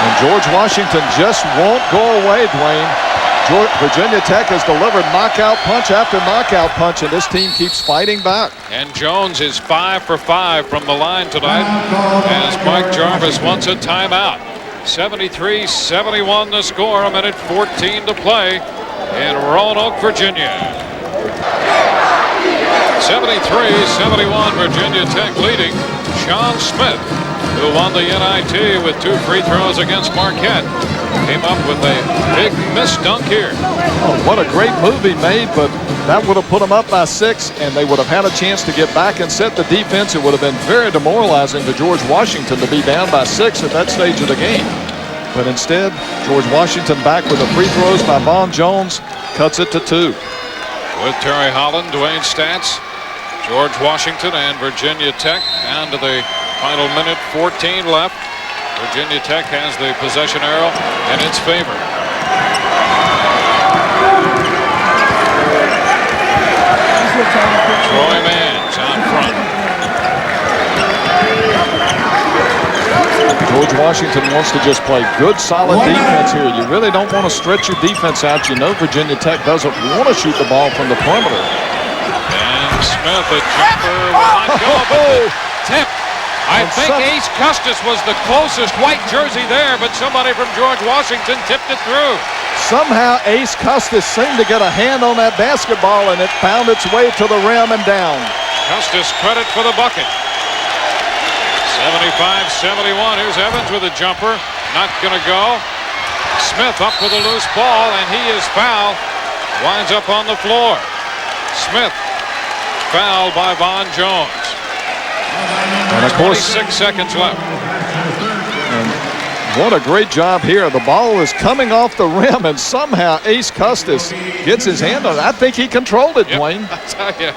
And George Washington just won't go away, Dwayne. Virginia Tech has delivered knockout punch after knockout punch, and this team keeps fighting back. And Jones is 5 for 5 from the line tonight as Mike Jarvis wants a timeout. 73-71 the score, a minute 14 to play in Roanoke, Virginia. 73-71, Virginia Tech leading. Sean Smith, who won the NIT with 2 free throws against Marquette, came up with a big missed dunk here. Oh, what a great move he made, but that would have put them up by 6, and they would have had a chance to get back and set the defense. It would have been very demoralizing to George Washington to be down by 6 at that stage of the game. But instead, George Washington back with the free throws by Von Jones, cuts it to 2. With Terry Holland, Dwayne Stats, George Washington, and Virginia Tech down to the final minute 14 left. Virginia Tech has the possession arrow in its favor. Troy Mans out front. George Washington wants to just play good, solid defense here. You really don't want to stretch your defense out. You know Virginia Tech doesn't want to shoot the ball from the perimeter. And Smith, a jumper, will not go, but the tip. I think Ace Custis was the closest white jersey there, but somebody from George Washington tipped it through. Somehow Ace Custis seemed to get a hand on that basketball, and it found its way to the rim and down. Custis credit for the bucket. 75-71. Here's Evans with a jumper. Not going to go. Smith up with a loose ball, and he is fouled. Winds up on the floor. Smith fouled by Von Jones. And of course, 26 seconds left. And what a great job here. The ball is coming off the rim, and somehow Ace Custis gets his hand on it. I think he controlled it, Dwayne. I tell you,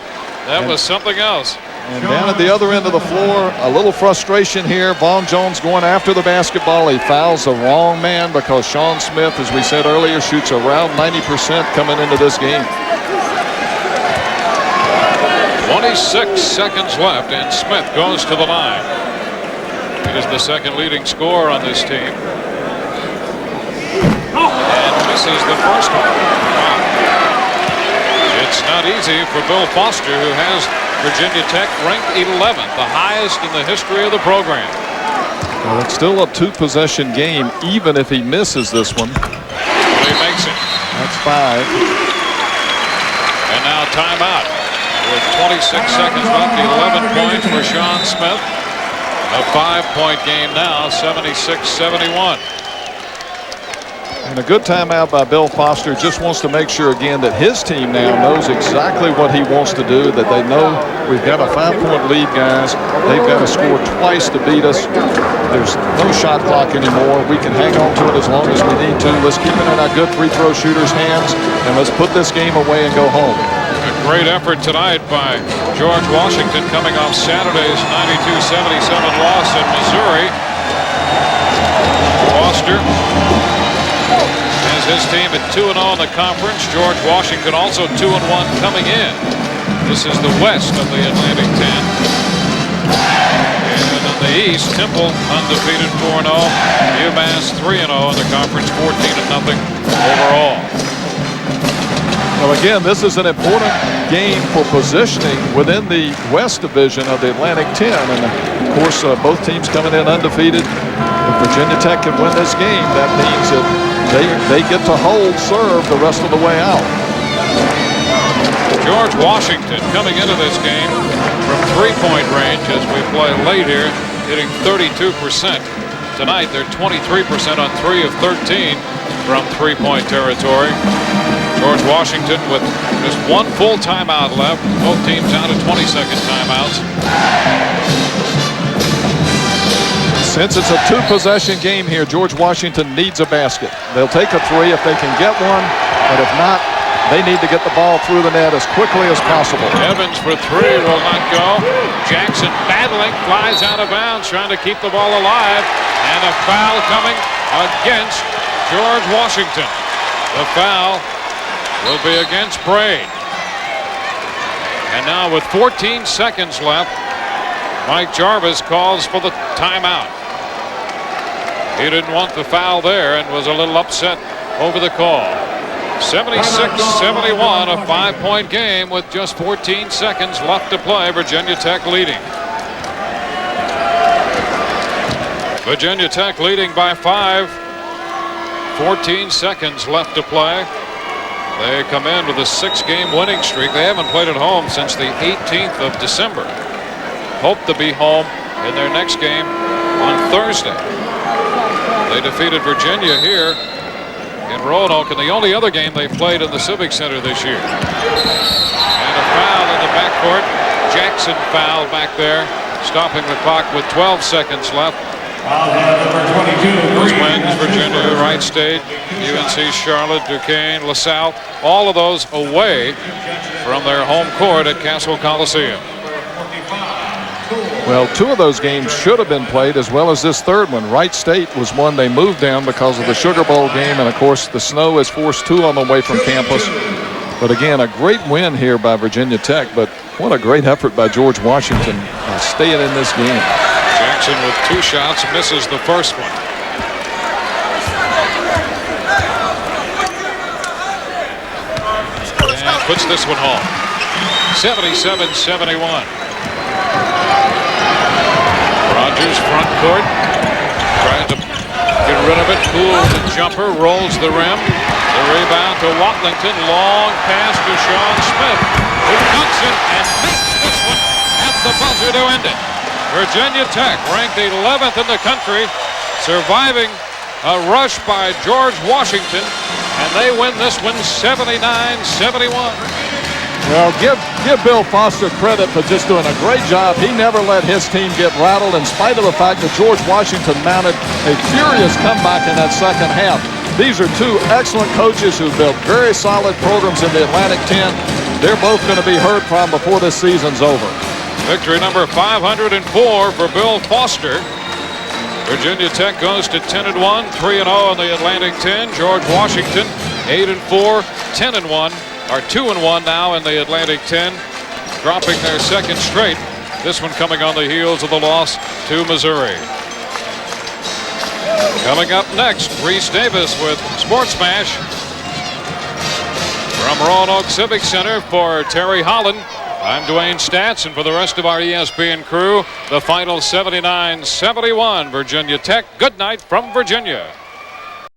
that was something else. And down at the other end of the floor, a little frustration here. Von Jones going after the basketball. He fouls the wrong man because Sean Smith, as we said earlier, shoots around 90% coming into this game. 26 seconds left, and Smith goes to the line. He is the second leading scorer on this team. And misses the first one. Wow. It's not easy for Bill Foster, who has Virginia Tech ranked 11th, the highest in the history of the program. Well, it's still a 2-possession game, even if he misses this one. But he makes it. That's 5. And now timeout. With 26 seconds left, 11 points for Sean Smith. A 5-point game now, 76-71. And a good timeout by Bill Foster. Just wants to make sure again that his team now knows exactly what he wants to do, that they know we've got a 5-point lead, guys. They've got to score twice to beat us. There's no shot clock anymore. We can hang on to it as long as we need to. Let's keep it in our good free throw shooters' hands, and let's put this game away and go home. A great effort tonight by George Washington, coming off Saturday's 92-77 loss in Missouri. Foster has his team at 2-0 in the conference. George Washington also 2-1 coming in. This is the west of the Atlantic 10. And in the east, Temple undefeated 4-0. UMass 3-0 in the conference, 14-0 overall. Well, again, this is an important game for positioning within the West Division of the Atlantic 10. And, of course, both teams coming in undefeated. If Virginia Tech can win this game, that means that they get to hold serve the rest of the way out. George Washington coming into this game from three-point range as we play late here, hitting 32%. Tonight, they're 23% on 3 of 13 from three-point territory. George Washington with just one full timeout left. Both teams out of 20-second timeouts. Since it's a two-possession game here, George Washington needs a basket. They'll take a three if they can get one, but if not, they need to get the ball through the net as quickly as possible. Evans for three will not go. Jackson battling, flies out of bounds, trying to keep the ball alive. And a foul coming against George Washington. The foul will be against Braid. And now with 14 seconds left, Mike Jarvis calls for the timeout. He didn't want the foul there and was a little upset over the call. 76-71, a 5-point game with just 14 seconds left to play. Virginia Tech leading. Virginia Tech leading by 5. 14 seconds left to play. They come in with a 6-game winning streak. They haven't played at home since the 18th of December. Hope to be home in their next game on Thursday. They defeated Virginia here in Roanoke in the only other game they played in the Civic Center this year. And a foul in the backcourt. Jackson fouled back there, stopping the clock with 12 seconds left. Those wins, Virginia, Wright State, UNC Charlotte, Duquesne, LaSalle, all of those away from their home court at Castle Coliseum. Well, 2 of those games should have been played, as well as this third one. Wright State was one they moved down because of the Sugar Bowl game, and of course the snow has forced 2 of them away from campus. But again, a great win here by Virginia Tech, but what a great effort by George Washington staying in this game. Jackson with 2 shots, misses the first one. And puts this one home. 77-71. Rogers front court, trying to get rid of it. Cool the jumper, rolls the rim. The rebound to Watlington. Long pass to Sean Smith, who dunks it and makes this one at the buzzer to end it. Virginia Tech, ranked 11th in the country, surviving a rush by George Washington, and they win this one 79-71. Well, give Bill Foster credit for just doing a great job. He never let his team get rattled in spite of the fact that George Washington mounted a furious comeback in that second half. These are 2 excellent coaches who built very solid programs in the Atlantic 10. They're both going to be heard from before this season's over. Victory number 504 for Bill Foster. Virginia Tech goes to 10-1, 3-0 in the Atlantic 10. George Washington 8-4, 10-1. Are 2-1 now in the Atlantic 10, dropping their second straight. This one coming on the heels of the loss to Missouri. Coming up next, Reese Davis with Sports Smash. From Roanoke Civic Center for Terry Holland, I'm Dwayne Statz, and for the rest of our ESPN crew, the final 79-71 Virginia Tech. Good night from Virginia.